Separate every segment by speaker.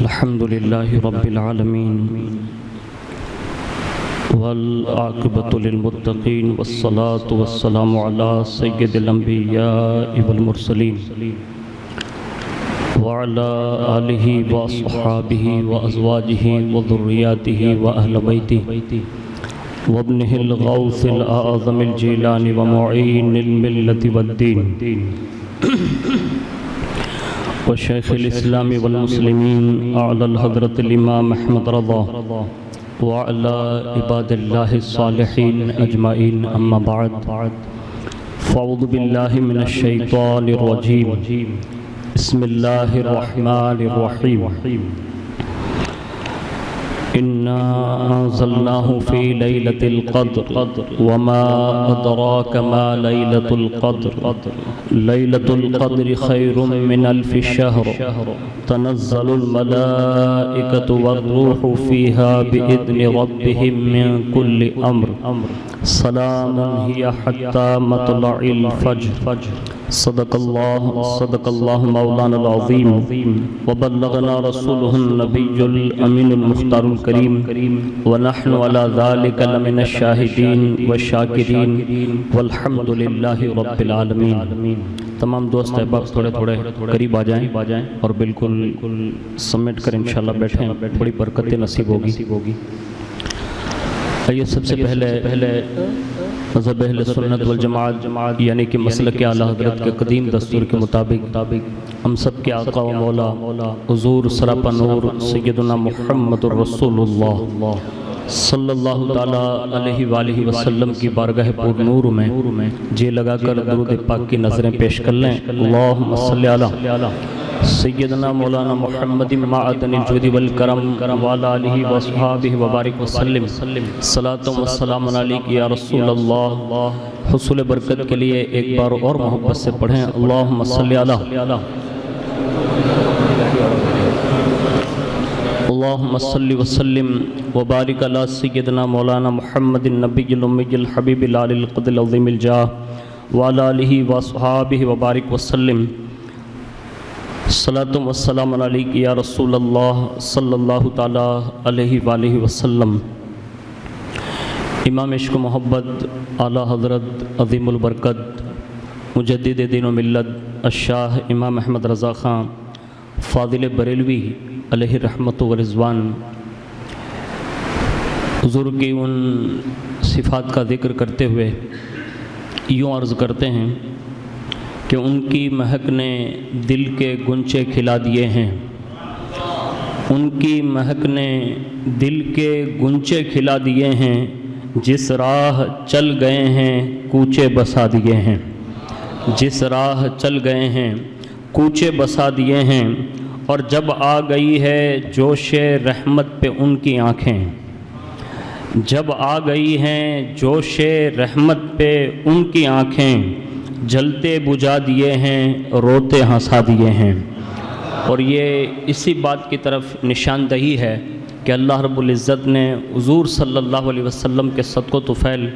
Speaker 1: الحمد لله رب العالمين والعاقبة للمتقين والصلاة والسلام على سيد الأنبياء والمرسلين وعلى آله وأصحابه وأزواجه وذرياته وأهل بيته وابنه الغوث الأعظم الجيلاني ومعين الملة والدين وشيخ الإسلام والمسلمين أعلى الحضرة الإمام أحمد رضا وعلى عباد الله الصالحين أجمعين أما بعد فأعوذ بالله من الشيطان الرجيم بسم الله الرحمن الرحيم إنا أنزلناه في ليلة القدر وما أدراك ما ليلة القدر ليلة القدر خير من ألف شهر تنزل الملائكة والروح فيها بإذن ربهم من كل أمر سلام هي حتى مطلع الفجر صدق الله مولانا العظيم وبلغنا رسوله النبي الأمين المختار الكريم ونحن على ذلك لمن الشاهدين والشاكرين والحمد لله رب العالمين۔ تمام دوست احباب تھوڑے قریب آ جائیں اور بالکل سمیٹ کر انشاءاللہ بیٹھیں، بڑی برکت نصیب ہوگی۔ آئیے سب سے پہلے مذہب اہل سنت والجماعت یعنی کہ مسلک اعلیٰ حضرت کے قدیم دستور کے مطابق ہم سب کے آقا و مولا حضور سراپا نور سیدنا محمد رسول اللہ صلی اللہ تعالیٰ علیہ وآلہ وسلم کی بارگاہ پر نور میں جی لگا کر درود پاک کی نظریں پیش کر لیں۔ اللہم صلی علی سیدنا مولانا محمد معدن الجود والکرم وعلی آلہ وصحابہ وبارک وسلم صلاۃ و سلام علیک یا رسول اللہ۔ حصول برکت کے لیے ایک بار اور محبت سے پڑھیں اللہم صلی علی اللہم صلی وسلم وبارک علی سیدنا مولانا محمد النبی الامی الحبیب العلی القدر العظیم الجاہ وعلی آلہ وصحابہ وبارک وسلم صلاۃ و سلام علیک یا رسول اللہ صلی اللہ تعالیٰ علیہ وآلہ وسلم۔ امام عشق و محبت اعلیٰ حضرت عظیم البرکت مجدد دین و ملت الشاہ امام احمد رضا خان فاضل بریلوی علیہ رحمت و رضوان حضور کی ان صفات کا ذکر کرتے ہوئے یوں عرض کرتے ہیں کہ ان کی مہک نے دل کے گنچے کھلا دیے ہیں، ان کی مہک نے دل کے گنچے کھلا دیے ہیں، جس راہ چل گئے ہیں کوچے بسا دیے ہیں، جس راہ چل گئے ہیں کوچے بسا دیے ہیں، اور جب آ گئی ہے جوش رحمت پہ ان کی آنکھیں، جب آ گئی ہیں جوش رحمت پہ ان کی آنکھیں، جلتے بجھا دیے ہیں روتے ہنسا دیے ہیں۔ اور یہ اسی بات کی طرف نشاندہی ہے کہ اللہ رب العزت نے حضور صلی اللہ علیہ وسلم کے صدق و طفیل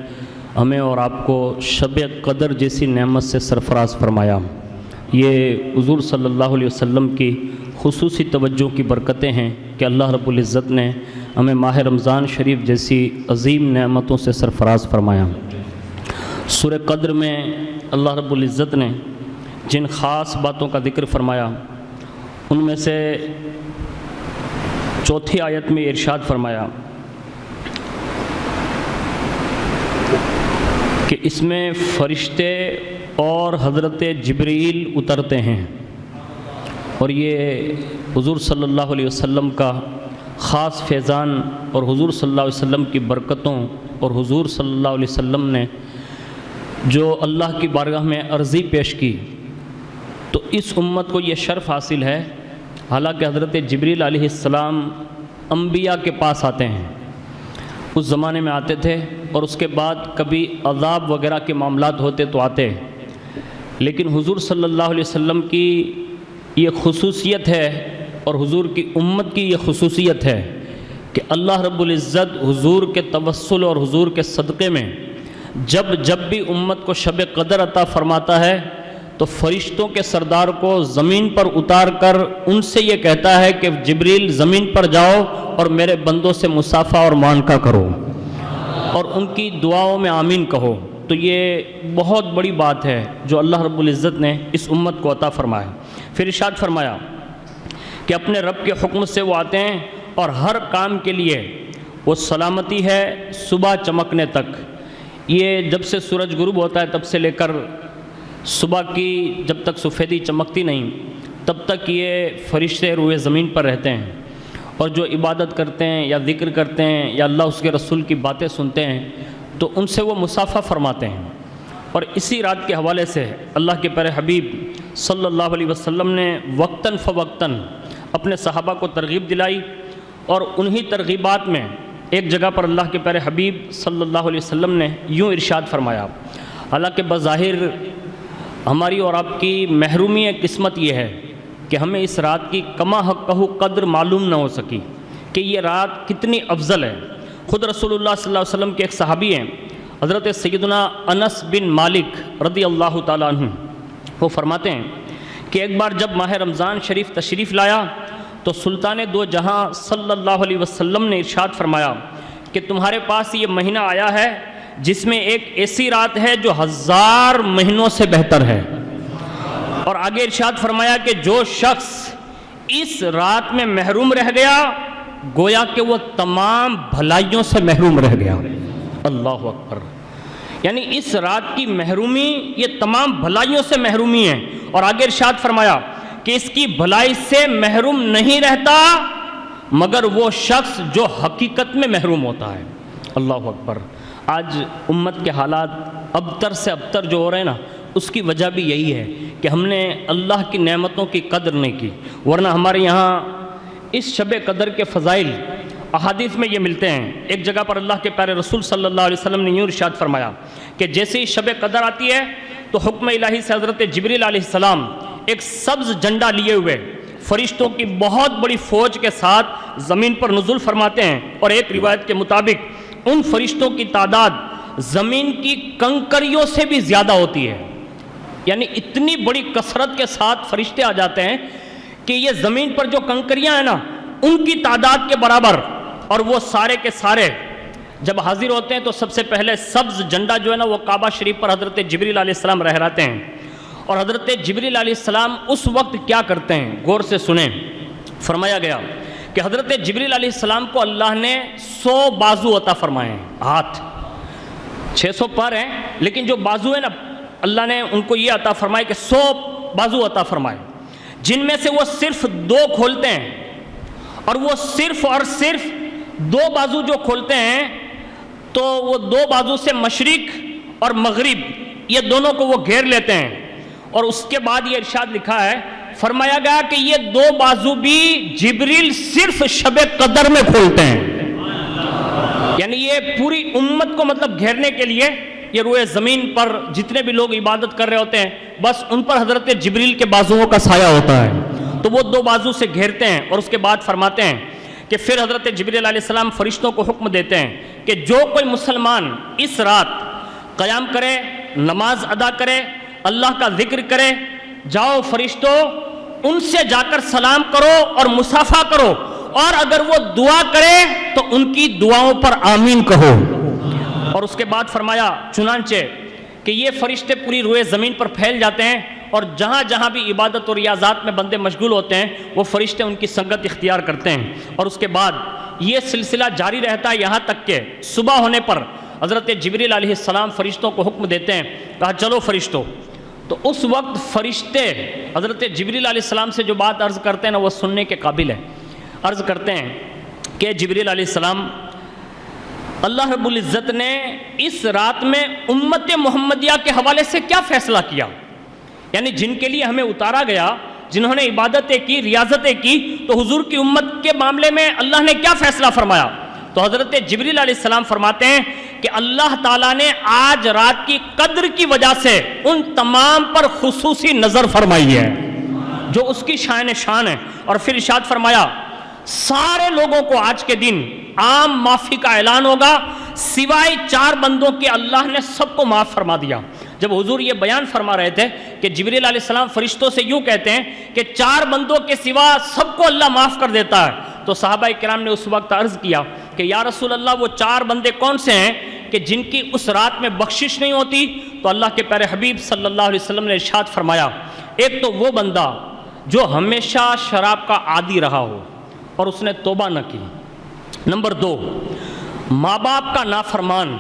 Speaker 1: ہمیں اور آپ کو شب قدر جیسی نعمت سے سرفراز فرمایا۔ یہ حضور صلی اللہ علیہ وسلم کی خصوصی توجہ کی برکتیں ہیں کہ اللہ رب العزت نے ہمیں ماہ رمضان شریف جیسی عظیم نعمتوں سے سرفراز فرمایا۔ سورہ قدر میں اللہ رب العزت نے جن خاص باتوں کا ذکر فرمایا ان میں سے چوتھی آیت میں ارشاد فرمایا کہ اس میں فرشتے اور حضرت جبریل اترتے ہیں، اور یہ حضور صلی اللہ علیہ وسلم کا خاص فیضان اور حضور صلی اللہ علیہ وسلم کی برکتوں اور حضور صلی اللہ علیہ وسلم نے جو اللہ کی بارگاہ میں عرضی پیش کی تو اس امت کو یہ شرف حاصل ہے۔ حالانکہ حضرت جبریل علیہ السلام انبیاء کے پاس آتے ہیں، اس زمانے میں آتے تھے، اور اس کے بعد کبھی عذاب وغیرہ کے معاملات ہوتے تو آتے، لیکن حضور صلی اللہ علیہ وسلم کی یہ خصوصیت ہے اور حضور کی امت کی یہ خصوصیت ہے کہ اللہ رب العزت حضور کے توسل اور حضور کے صدقے میں جب بھی امت کو شب قدر عطا فرماتا ہے تو فرشتوں کے سردار کو زمین پر اتار کر ان سے یہ کہتا ہے کہ جبریل زمین پر جاؤ اور میرے بندوں سے مصافحہ اور معانقہ کرو اور ان کی دعاؤں میں آمین کہو۔ تو یہ بہت بڑی بات ہے جو اللہ رب العزت نے اس امت کو عطا فرمایا۔ پھر ارشاد فرمایا کہ اپنے رب کے حکم سے وہ آتے ہیں اور ہر کام کے لیے وہ سلامتی ہے صبح چمکنے تک۔ یہ جب سے سورج غروب ہوتا ہے تب سے لے کر صبح کی جب تک سفیدی چمکتی نہیں تب تک یہ فرشتے روئے زمین پر رہتے ہیں، اور جو عبادت کرتے ہیں یا ذکر کرتے ہیں یا اللہ اس کے رسول کی باتیں سنتے ہیں تو ان سے وہ مصافحہ فرماتے ہیں۔ اور اسی رات کے حوالے سے اللہ کے پیارے حبیب صلی اللہ علیہ وسلم نے وقتاً فوقتاً اپنے صحابہ کو ترغیب دلائی، اور انہی ترغیبات میں ایک جگہ پر اللہ کے پیارے حبیب صلی اللہ علیہ وسلم نے یوں ارشاد فرمایا، حالانکہ بظاہر ہماری اور آپ کی محرومی قسمت یہ ہے کہ ہمیں اس رات کی کما حقہ قدر معلوم نہ ہو سکی کہ یہ رات کتنی افضل ہے۔ خود رسول اللہ صلی اللہ علیہ وسلم کے ایک صحابی ہیں حضرت سیدنا انس بن مالک رضی اللہ تعالیٰ عنہ، وہ فرماتے ہیں کہ ایک بار جب ماہ رمضان شریف تشریف لایا تو سلطان دو جہاں صلی اللہ علیہ وسلم نے ارشاد فرمایا کہ تمہارے پاس یہ مہینہ آیا ہے جس میں ایک ایسی رات ہے جو 1000 مہینوں سے بہتر ہے، اور آگے ارشاد فرمایا کہ جو شخص اس رات میں محروم رہ گیا گویا کہ وہ تمام بھلائیوں سے محروم رہ گیا۔ اللہ اکبر، یعنی اس رات کی محرومی یہ تمام بھلائیوں سے محرومی ہے، اور آگے ارشاد فرمایا کہ اس کی بھلائی سے محروم نہیں رہتا مگر وہ شخص جو حقیقت میں محروم ہوتا ہے۔ اللہ اکبر، آج امت کے حالات ابتر سے ابتر جو ہو رہے ہیں نا، اس کی وجہ بھی یہی ہے کہ ہم نے اللہ کی نعمتوں کی قدر نہیں کی، ورنہ ہمارے یہاں اس شب قدر کے فضائل احادیث میں یہ ملتے ہیں۔ ایک جگہ پر اللہ کے پیارے رسول صلی اللہ علیہ وسلم نے یوں ارشاد فرمایا کہ جیسے ہی شب قدر آتی ہے تو حکم الہی سے حضرت جبریل علیہ السلام ایک سبز جھنڈا لیے ہوئے فرشتوں کی بہت بڑی فوج کے ساتھ زمین پر نزول فرماتے ہیں، اور ایک روایت کے مطابق ان فرشتوں کی تعداد زمین کی کنکریوں سے بھی زیادہ ہوتی ہے، یعنی اتنی بڑی کثرت کے ساتھ فرشتے آ جاتے ہیں کہ یہ زمین پر جو کنکریاں ہیں نا ان کی تعداد کے برابر، اور وہ سارے کے سارے جب حاضر ہوتے ہیں تو سب سے پہلے سبز جھنڈا جو ہے نا وہ کعبہ شریف پر حضرت جبریل علیہ السلام رہراتے ہیں، اور حضرت جبریل علیہ السلام اس وقت کیا کرتے ہیں غور سے سنیں۔ فرمایا گیا کہ حضرت جبریل علیہ السلام کو اللہ نے 100 بازو عطا فرمائے ہیں، ہاتھ 600 پر ہیں لیکن جو بازو ہے نا اللہ نے ان کو یہ عطا فرمائے کہ 100 بازو عطا فرمائے، جن میں سے وہ صرف 2 کھولتے ہیں، اور وہ صرف اور صرف 2 بازو جو کھولتے ہیں تو وہ 2 بازو سے مشرق اور مغرب یہ دونوں کو وہ گھیر لیتے ہیں، اور اس کے بعد یہ ارشاد لکھا ہے، فرمایا گیا کہ یہ 2 بازو بھی جبریل صرف شب قدر میں کھولتے ہیں، یعنی یہ پوری امت کو مطلب گھیرنے کے لیے یہ روئے زمین پر جتنے بھی لوگ عبادت کر رہے ہوتے ہیں بس ان پر حضرت جبریل کے بازوؤں کا سایہ ہوتا ہے، تو وہ 2 بازو سے گھیرتے ہیں، اور اس کے بعد فرماتے ہیں کہ پھر حضرت جبریل علیہ السلام فرشتوں کو حکم دیتے ہیں کہ جو کوئی مسلمان اس رات قیام کرے، نماز ادا کرے، اللہ کا ذکر کرے، جاؤ فرشتوں ان سے جا کر سلام کرو اور مصافحہ کرو، اور اگر وہ دعا کرے تو ان کی دعاؤں پر آمین کہو۔ اور اس کے بعد فرمایا چنانچہ کہ یہ فرشتے پوری روئے زمین پر پھیل جاتے ہیں، اور جہاں جہاں بھی عبادت اور ریاضات میں بندے مشغول ہوتے ہیں وہ فرشتے ان کی سنگت اختیار کرتے ہیں، اور اس کے بعد یہ سلسلہ جاری رہتا ہے یہاں تک کہ صبح ہونے پر حضرت جبریل علیہ السلام فرشتوں کو حکم دیتے ہیں، کہا چلو فرشتوں، تو اس وقت فرشتے حضرت جبریل علیہ السلام سے جو بات عرض کرتے ہیں نا وہ سننے کے قابل ہے۔ عرض کرتے ہیں کہ جبریل علیہ السلام، اللہ رب العزت نے اس رات میں امت محمدیہ کے حوالے سے کیا فیصلہ کیا، یعنی جن کے لیے ہمیں اتارا گیا، جنہوں نے عبادتیں کی، ریاضتیں کی، تو حضور کی امت کے معاملے میں اللہ نے کیا فیصلہ فرمایا؟ تو حضرت جبریل علیہ السلام فرماتے ہیں کہ اللہ تعالیٰ نے آج رات کی قدر کی وجہ سے ان تمام پر خصوصی نظر فرمائی ہے جو اس کی شان ہے، اور پھر ارشاد فرمایا سارے لوگوں کو آج کے دن عام معافی کا اعلان ہوگا، سوائے 4 بندوں کے اللہ نے سب کو معاف فرما دیا۔ جب حضور یہ بیان فرما رہے تھے کہ جبریل علیہ السلام فرشتوں سے یوں کہتے ہیں کہ 4 بندوں کے سوا سب کو اللہ معاف کر دیتا ہے، تو صحابہ کرام نے اس وقت عرض کیا کہ یا رسول اللہ وہ 4 بندے کون سے ہیں کہ جن کی اس رات میں بخشش نہیں ہوتی؟ تو اللہ کے پیارے حبیب صلی اللہ علیہ وسلم نے ارشاد فرمایا، ایک تو وہ بندہ جو ہمیشہ شراب کا عادی رہا ہو اور اس نے توبہ نہ کی، نمبر 2 ماں باپ کا نافرمان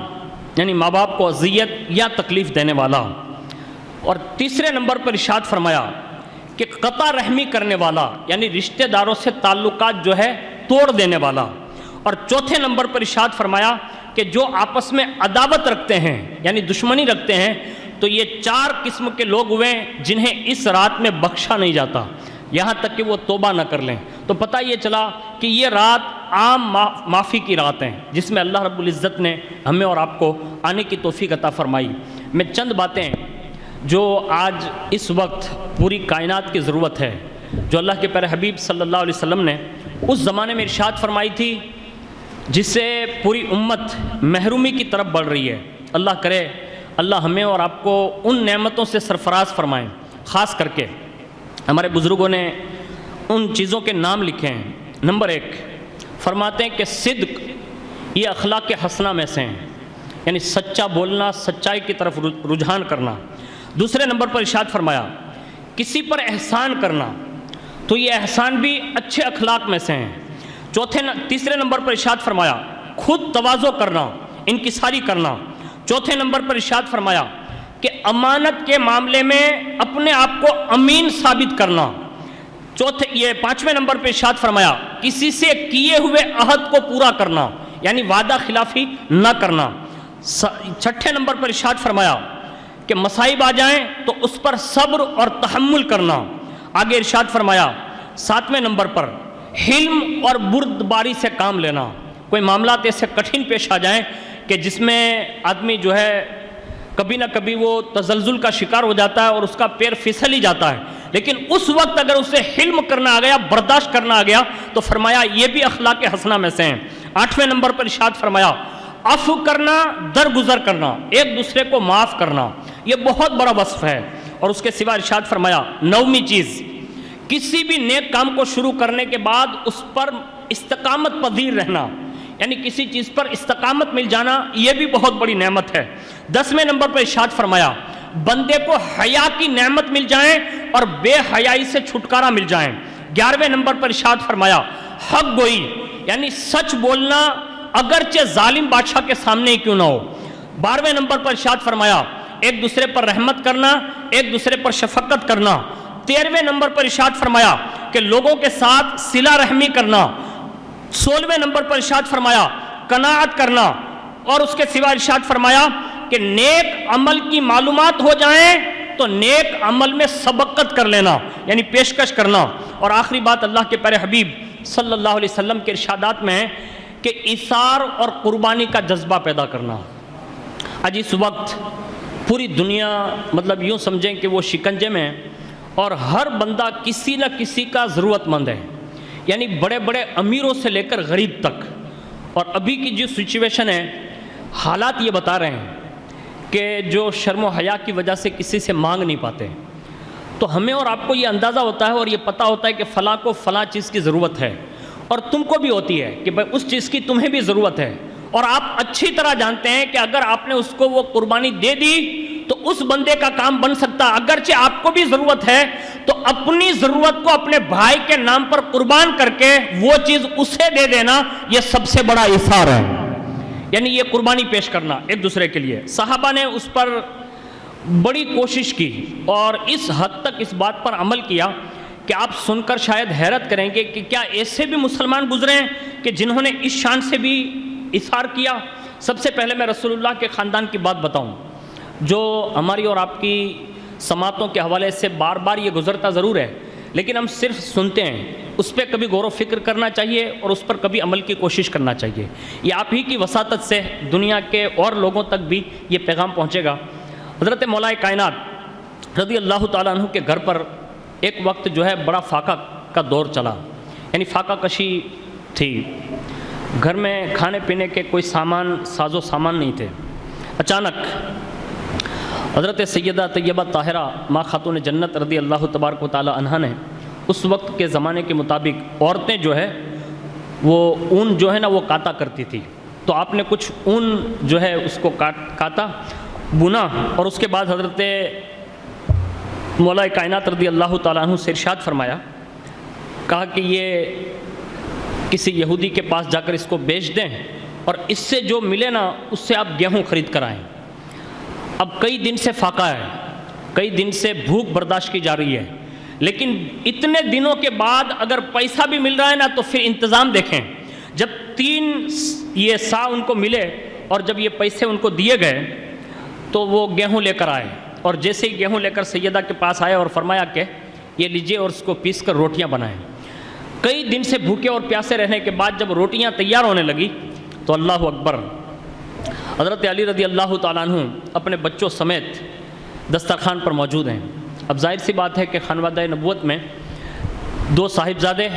Speaker 1: یعنی ماں باپ کو اذیت یا تکلیف دینے والا، اور تیسرے نمبر پر ارشاد فرمایا کہ قطع رحمی کرنے والا یعنی رشتہ داروں سے تعلقات جو ہے توڑ دینے والا، اور چوتھے نمبر پر ارشاد فرمایا کہ جو آپس میں عداوت رکھتے ہیں یعنی دشمنی رکھتے ہیں، تو یہ 4 قسم کے لوگ ہوئے جنہیں اس رات میں بخشا نہیں جاتا یہاں تک کہ وہ توبہ نہ کر لیں۔ تو پتہ یہ چلا کہ یہ رات عام معافی کی رات ہیں جس میں اللہ رب العزت نے ہمیں اور آپ کو آنے کی توفیق عطا فرمائی۔ میں چند باتیں جو آج اس وقت پوری کائنات کی ضرورت ہے، جو اللہ کے پیارے حبیب صلی اللہ علیہ وسلم نے اس زمانے میں ارشاد فرمائی تھی، جس سے پوری امت محرومی کی طرف بڑھ رہی ہے، اللہ کرے اللہ ہمیں اور آپ کو ان نعمتوں سے سرفراز فرمائیں۔ خاص کر کے ہمارے بزرگوں نے ان چیزوں کے نام لکھے ہیں۔ نمبر 1 فرماتے ہیں کہ صدق یہ اخلاق حسنہ میں سے ہیں، یعنی سچا بولنا، سچائی کی طرف رجحان کرنا۔ دوسرے نمبر پر ارشاد فرمایا کسی پر احسان کرنا، تو یہ احسان بھی اچھے اخلاق میں سے ہیں۔ تیسرے نمبر پر ارشاد فرمایا خود تواضع کرنا، انکساری کرنا۔ چوتھے نمبر پر ارشاد فرمایا کہ امانت کے معاملے میں اپنے آپ کو امین ثابت کرنا۔ یہ 5ویں نمبر پر ارشاد فرمایا کسی سے کیے ہوئے عہد کو پورا کرنا، یعنی وعدہ خلافی نہ کرنا۔ 6 نمبر پر ارشاد فرمایا کہ مصائب آ جائیں تو اس پر صبر اور تحمل کرنا۔ آگے ارشاد فرمایا 7ویں نمبر پر حلم اور بردباری سے کام لینا۔ کوئی معاملات ایسے کٹھن پیش آ جائیں کہ جس میں آدمی جو ہے کبھی نہ کبھی وہ تزلزل کا شکار ہو جاتا ہے اور اس کا پیر پھسل ہی جاتا ہے، لیکن اس وقت اگر اسے حلم کرنا آ گیا، برداشت کرنا آ گیا، تو فرمایا یہ بھی اخلاق حسنہ میں سے ہیں۔ 8ویں نمبر پر ارشاد فرمایا عفو کرنا، درگزر کرنا، ایک دوسرے کو معاف کرنا، یہ بہت بڑا وصف ہے۔ اور اس کے سوا ارشاد فرمایا 9ویں چیز کسی بھی نیک کام کو شروع کرنے کے بعد اس پر استقامت پذیر رہنا، یعنی کسی چیز پر استقامت مل جانا، یہ بھی بہت بڑی نعمت ہے۔ 10ویں نمبر پر ارشاد فرمایا بندے کو حیا کی نعمت مل جائیں اور بے حیائی سے چھٹکارا مل جائیں۔ 11ویں نمبر پر ارشاد فرمایا حق گوئی، یعنی سچ بولنا اگرچہ ظالم بادشاہ کے سامنے ہی کیوں نہ ہو۔ 12ویں نمبر پر ارشاد فرمایا ایک دوسرے پر رحمت کرنا، ایک دوسرے پر شفقت کرنا۔ 13ویں نمبر پر ارشاد فرمایا کہ لوگوں کے ساتھ صلہ رحمی کرنا۔ 16ویں نمبر پر ارشاد فرمایا قناعت کرنا، اور اس کے سوا ارشاد فرمایا کہ نیک عمل کی معلومات ہو جائیں تو نیک عمل میں سبقت کر لینا، یعنی پیشکش کرنا۔ اور آخری بات اللہ کے پیارے حبیب صلی اللہ علیہ وسلم کے ارشادات میں ہے کہ ایثار اور قربانی کا جذبہ پیدا کرنا۔ آج اس وقت پوری دنیا مطلب یوں سمجھیں کہ وہ شکنجے میں ہے اور ہر بندہ کسی نہ کسی کا ضرورت مند ہے، یعنی بڑے بڑے امیروں سے لے کر غریب تک۔ اور ابھی کی جو سچویشن ہے، حالات یہ بتا رہے ہیں کہ جو شرم و حیا کی وجہ سے کسی سے مانگ نہیں پاتے، تو ہمیں اور آپ کو یہ اندازہ ہوتا ہے اور یہ پتہ ہوتا ہے کہ فلاں کو فلاں چیز کی ضرورت ہے، اور تم کو بھی ہوتی ہے کہ بھائی اس چیز کی تمہیں بھی ضرورت ہے، اور آپ اچھی طرح جانتے ہیں کہ اگر آپ نے اس کو وہ قربانی دے دی تو اس بندے کا کام بن سکتا، اگرچہ آپ کو بھی ضرورت ہے تو اپنی ضرورت کو اپنے بھائی کے نام پر قربان کر کے وہ چیز اسے دے دینا، یہ سب سے بڑا ایثار ہے، یعنی یہ قربانی پیش کرنا ایک دوسرے کے لیے۔ صحابہ نے اس پر بڑی کوشش کی اور اس حد تک اس بات پر عمل کیا کہ آپ سن کر شاید حیرت کریں گے کہ کیا ایسے بھی مسلمان گزرے ہیں کہ جنہوں نے اس شان سے بھی ایثار کیا۔ سب سے پہلے میں رسول اللہ کے خاندان کی بات بتاؤں، جو ہماری اور آپ کی سماعتوں کے حوالے سے بار بار یہ گزرتا ضرور ہے، لیکن ہم صرف سنتے ہیں، اس پہ کبھی غور و فکر کرنا چاہیے اور اس پر کبھی عمل کی کوشش کرنا چاہیے۔ یہ آپ ہی کی وساطت سے دنیا کے اور لوگوں تک بھی یہ پیغام پہنچے گا۔ حضرت مولا کائنات رضی اللہ تعالیٰ عنہ کے گھر پر ایک وقت جو ہے بڑا فاقہ کا دور چلا، یعنی فاقہ کشی تھی، گھر میں کھانے پینے کے کوئی سامان ساز و سامان نہیں تھے۔ اچانک حضرت سیدہ طیبہ طاہرہ ماں خاتون جنت رضی اللہ تبارک و تعالی عنہا نے اس وقت کے زمانے کے مطابق عورتیں جو ہے وہ اون جو ہے نا وہ کاتا کرتی تھی، تو آپ نے کچھ اون جو ہے اس کو کاتا، بنا، اور اس کے بعد حضرت مولا کائنات رضی اللہ تعالیٰ عنہ سے ارشاد فرمایا، کہا کہ یہ کسی یہودی کے پاس جا کر اس کو بیچ دیں اور اس سے جو ملے نا اس سے آپ گیہوں خرید کر آئیں۔ اب کئی دن سے فاقہ ہے، کئی دن سے بھوک برداشت کی جا رہی ہے، لیکن اتنے دنوں کے بعد اگر پیسہ بھی مل رہا ہے نا تو پھر انتظام دیکھیں۔ جب 3 یہ سا ان کو ملے اور جب یہ پیسے ان کو دیے گئے تو وہ گیہوں لے کر آئے، اور جیسے ہی گیہوں لے کر سیدہ کے پاس آئے اور فرمایا کہ یہ لیجئے اور اس کو پیس کر روٹیاں بنائیں۔ کئی دن سے بھوکے اور پیاسے رہنے کے بعد جب روٹیاں تیار ہونے لگی تو اللہ اکبر، حضرت علی رضی اللہ تعالیٰ عنہ اپنے بچوں سمیت دسترخوان پر موجود ہیں۔ اب ظاہر سی بات ہے کہ خانوادہ نبوت میں 2 صاحبزادے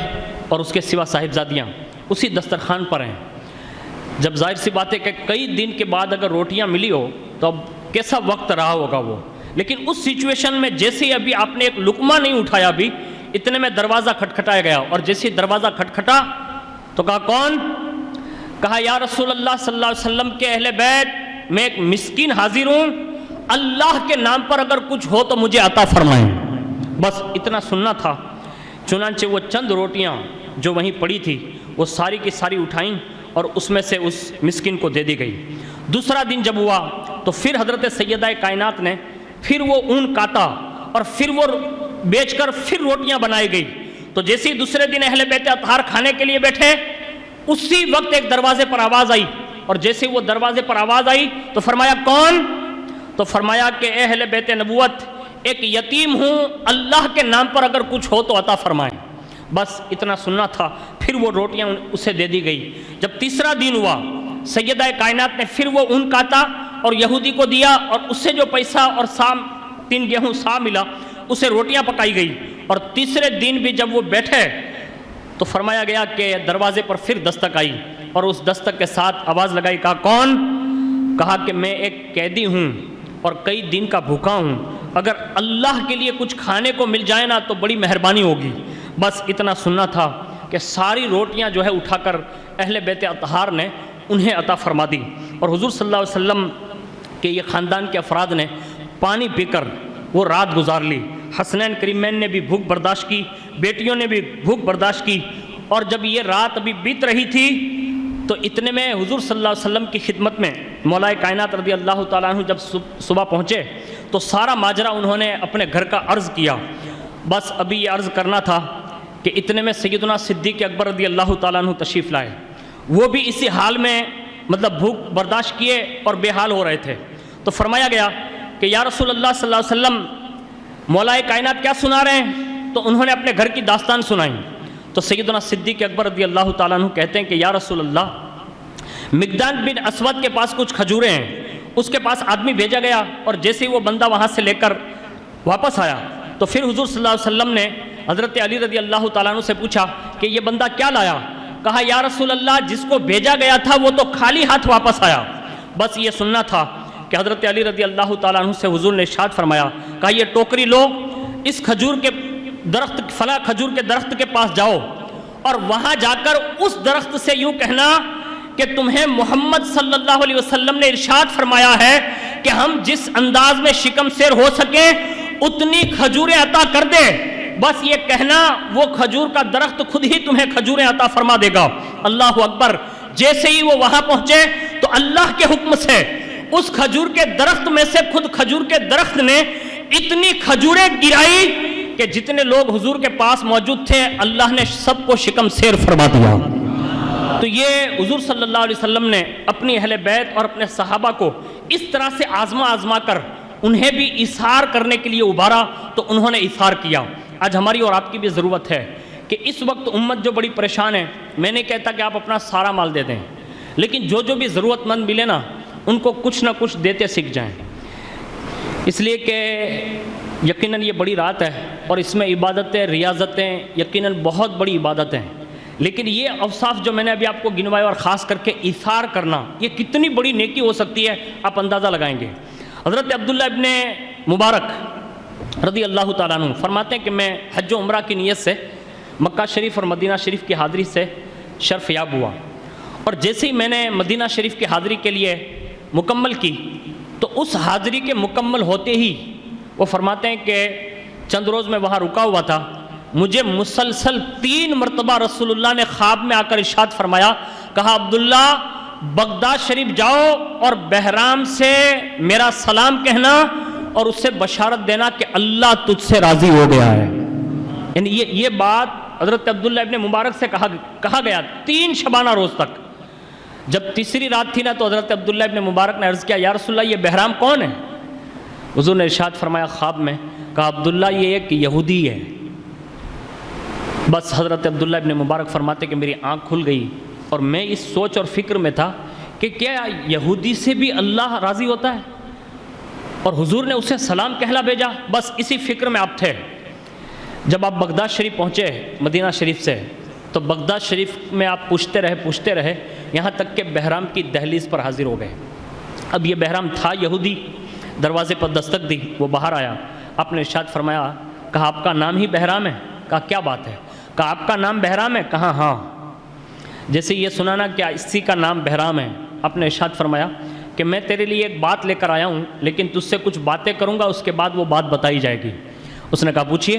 Speaker 1: اور اس کے سوا صاحبزادیاں اسی دسترخوان پر ہیں۔ جب ظاہر سی بات ہے کہ کئی دن کے بعد اگر روٹیاں ملی ہو تو اب کیسا وقت رہا ہوگا وہ، لیکن اس سچویشن میں جیسے ہی ابھی آپ نے ایک لقمہ نہیں اٹھایا ابھی، اتنے میں دروازہ کھٹکھٹایا گیا، اور جیسے ہی دروازہ کھٹکھٹا تو کہا کون؟ کہا یا رسول اللہ صلی اللہ علیہ وسلم کے اہل بیت، میں ایک مسکین حاضر ہوں، اللہ کے نام پر اگر کچھ ہو تو مجھے عطا فرمائیں۔ بس اتنا سننا تھا۔ چنانچہ وہ چند روٹیاں جو وہیں پڑی تھی وہ ساری کی ساری اٹھائیں اور اس میں سے اس مسکین کو دے دی گئی۔ دوسرا دن جب ہوا تو پھر حضرت سیدہ کائنات نے پھر وہ اون کاتا اور پھر وہ بیچ کر پھر روٹیاں بنائی گئی۔ تو جیسے ہی دوسرے دن اہل بیت اطہار کھانے کے لیے بیٹھے، اسی وقت ایک دروازے پر آواز آئی، اور جیسے وہ دروازے پر آواز آئی تو فرمایا کون؟ تو فرمایا کہ اے اہل بیت نبوت، ایک یتیم ہوں، اللہ کے نام پر اگر کچھ ہو تو عطا فرمائیں۔ بس اتنا سننا تھا۔ پھر وہ روٹیاں اسے دے دی گئی۔ جب تیسرا دن ہوا، سیدہ کائنات نے پھر وہ اون کاتا اور یہودی کو دیا، اور اس سے جو پیسہ اور 3 گیہوں سا ملا اسے روٹیاں پکائی گئی۔ اور تیسرے دن بھی جب وہ بیٹھے تو فرمایا گیا کہ دروازے پر پھر دستک آئی، اور اس دستک کے ساتھ آواز لگائی، کہا کون؟ کہا کہ میں ایک قیدی ہوں اور کئی دن کا بھوکا ہوں، اگر اللہ کے لیے کچھ کھانے کو مل جائے نا تو بڑی مہربانی ہوگی۔ بس اتنا سننا تھا کہ ساری روٹیاں جو ہے اٹھا کر اہل بیت اطہار نے انہیں عطا فرما دی، اور حضور صلی اللہ علیہ وسلم کے یہ خاندان کے افراد نے پانی پی کر وہ رات گزار لی۔ حسنین کریمین نے بھی بھوک برداشت کی، بیٹیوں نے بھی بھوک برداشت کی، اور جب یہ رات ابھی بیت رہی تھی تو اتنے میں حضور صلی اللہ علیہ وسلم کی خدمت میں مولا کائنات رضی اللہ تعالیٰ عنہ جب صبح پہنچے تو سارا ماجرا انہوں نے اپنے گھر کا عرض کیا۔ بس ابھی یہ عرض کرنا تھا کہ اتنے میں سیدنا صدیق اکبر رضی اللہ تعالیٰ عنہ تشریف لائے۔ وہ بھی اسی حال میں بھوک برداشت کیے اور بے حال ہو رہے تھے۔ تو فرمایا گیا کہ یا رسول اللہ صلی اللہ علیہ وسلم، مولا کائنات کیا سنا رہے ہیں؟ تو انہوں نے اپنے گھر کی داستان سنائی۔ تو سیدنا صدیق اکبر رضی اللہ تعالیٰ عنہ کہتے ہیں کہ یا رسول اللہ، مقداد بن اسود کے پاس کچھ کھجوریں ہیں، اس کے پاس آدمی بھیجا گیا، اور جیسے ہی وہ بندہ وہاں سے لے کر واپس آیا تو پھر حضور صلی اللہ علیہ وسلم نے حضرت علی رضی اللہ تعالیٰ عنہ سے پوچھا کہ یہ بندہ کیا لایا؟ کہا یا رسول اللہ، جس کو بھیجا گیا تھا وہ تو خالی ہاتھ واپس آیا۔ بس یہ سننا تھا کہ حضرت علی رضی اللہ تعالیٰ عنہ سے حضور نے ارشاد فرمایا، کہا یہ ٹوکری لو، اس کھجور کے درخت، فلاں کھجور کے درخت کے پاس جاؤ، اور وہاں جا کر اس درخت سے یوں کہنا کہ تمہیں محمد صلی اللہ علیہ وسلم نے ارشاد فرمایا ہے کہ ہم جس انداز میں شکم سیر ہو سکیں اتنی کھجوریں عطا کر دے۔ بس یہ کہنا، وہ کھجور کا درخت خود ہی تمہیں کھجوریں عطا فرما دے گا۔ اللہ اکبر۔ جیسے ہی وہ وہاں پہنچے تو اللہ کے حکم سے اس کھجور کے درخت میں سے خود کھجور کے درخت نے اتنی کھجوریں گرائی کہ جتنے لوگ حضور کے پاس موجود تھے اللہ نے سب کو شکم سیر فرما دیا۔ تو یہ حضور صلی اللہ علیہ وسلم نے اپنی اہل بیت اور اپنے صحابہ کو اس طرح سے آزما کر انہیں بھی اثار کرنے کے لیے ابھارا، تو انہوں نے اثار کیا۔ آج ہماری اور آپ کی بھی ضرورت ہے کہ اس وقت امت جو بڑی پریشان ہے، میں نہیں کہتا کہ آپ اپنا سارا مال دے دیں، لیکن جو بھی ضرورت مند ملے نا ان کو کچھ نہ کچھ دیتے سیکھ جائیں، اس لیے کہ یقیناً یہ بڑی رات ہے اور اس میں عبادتیں، ریاضتیں یقیناً بہت بڑی عبادتیں ہیں، لیکن یہ اوصاف جو میں نے ابھی آپ کو گنوائے اور خاص کر کے ایثار کرنا، یہ کتنی بڑی نیکی ہو سکتی ہے آپ اندازہ لگائیں گے۔ حضرت عبداللہ ابن مبارک رضی اللہ تعالیٰ عنہ فرماتے ہیں کہ میں حج و عمرہ کی نیت سے مکہ شریف اور مدینہ شریف کی حاضری سے شرف یاب ہوا، اور جیسے ہی میں نے مدینہ شریف کی حاضری کے لیے مکمل کی تو اس حاضری کے مکمل ہوتے ہی وہ فرماتے ہیں کہ چند روز میں وہاں رکا ہوا تھا، مجھے مسلسل 3 مرتبہ رسول اللہ نے خواب میں آ کر ارشاد فرمایا، کہا عبداللہ بغداد شریف جاؤ اور بہرام سے میرا سلام کہنا اور اس سے بشارت دینا کہ اللہ تجھ سے راضی ہو گیا ہے۔ یعنی یہ بات حضرت عبداللہ ابن مبارک سے کہا گیا 3 شبانہ روز تک۔ جب تیسری رات تھی نا تو حضرت عبداللہ ابن مبارک نے عرض کیا، یا رسول اللہ یہ بہرام کون ہے؟ حضور نے ارشاد فرمایا خواب میں، کہا عبداللہ یہ ایک یہودی ہے۔ بس حضرت عبداللہ ابن مبارک فرماتے کہ میری آنکھ کھل گئی اور میں اس سوچ اور فکر میں تھا کہ کیا یہودی سے بھی اللہ راضی ہوتا ہے، اور حضور نے اسے سلام کہلا بھیجا۔ بس اسی فکر میں آپ تھے۔ جب آپ بغداد شریف پہنچے مدینہ شریف سے تو بغداد شریف میں آپ پوچھتے رہے یہاں تک کہ بہرام کی دہلیز پر حاضر ہو گئے۔ اب یہ بہرام تھا یہودی، دروازے پر دستک دی، وہ باہر آیا، آپ نے ارشاد فرمایا، کہا آپ کا نام ہی بہرام ہے؟ کہا کیا بات ہے؟ کہا آپ کا نام بہرام ہے؟ کہا ہاں۔ جیسے یہ سنانا کیا اسی کا نام بہرام ہے؟ آپ نے ارشاد فرمایا کہ میں تیرے لیے ایک بات لے کر آیا ہوں، لیکن تجھ سے کچھ باتیں کروں گا، اس کے بعد وہ بات بتائی جائے گی۔ اس نے کہا پوچھئے۔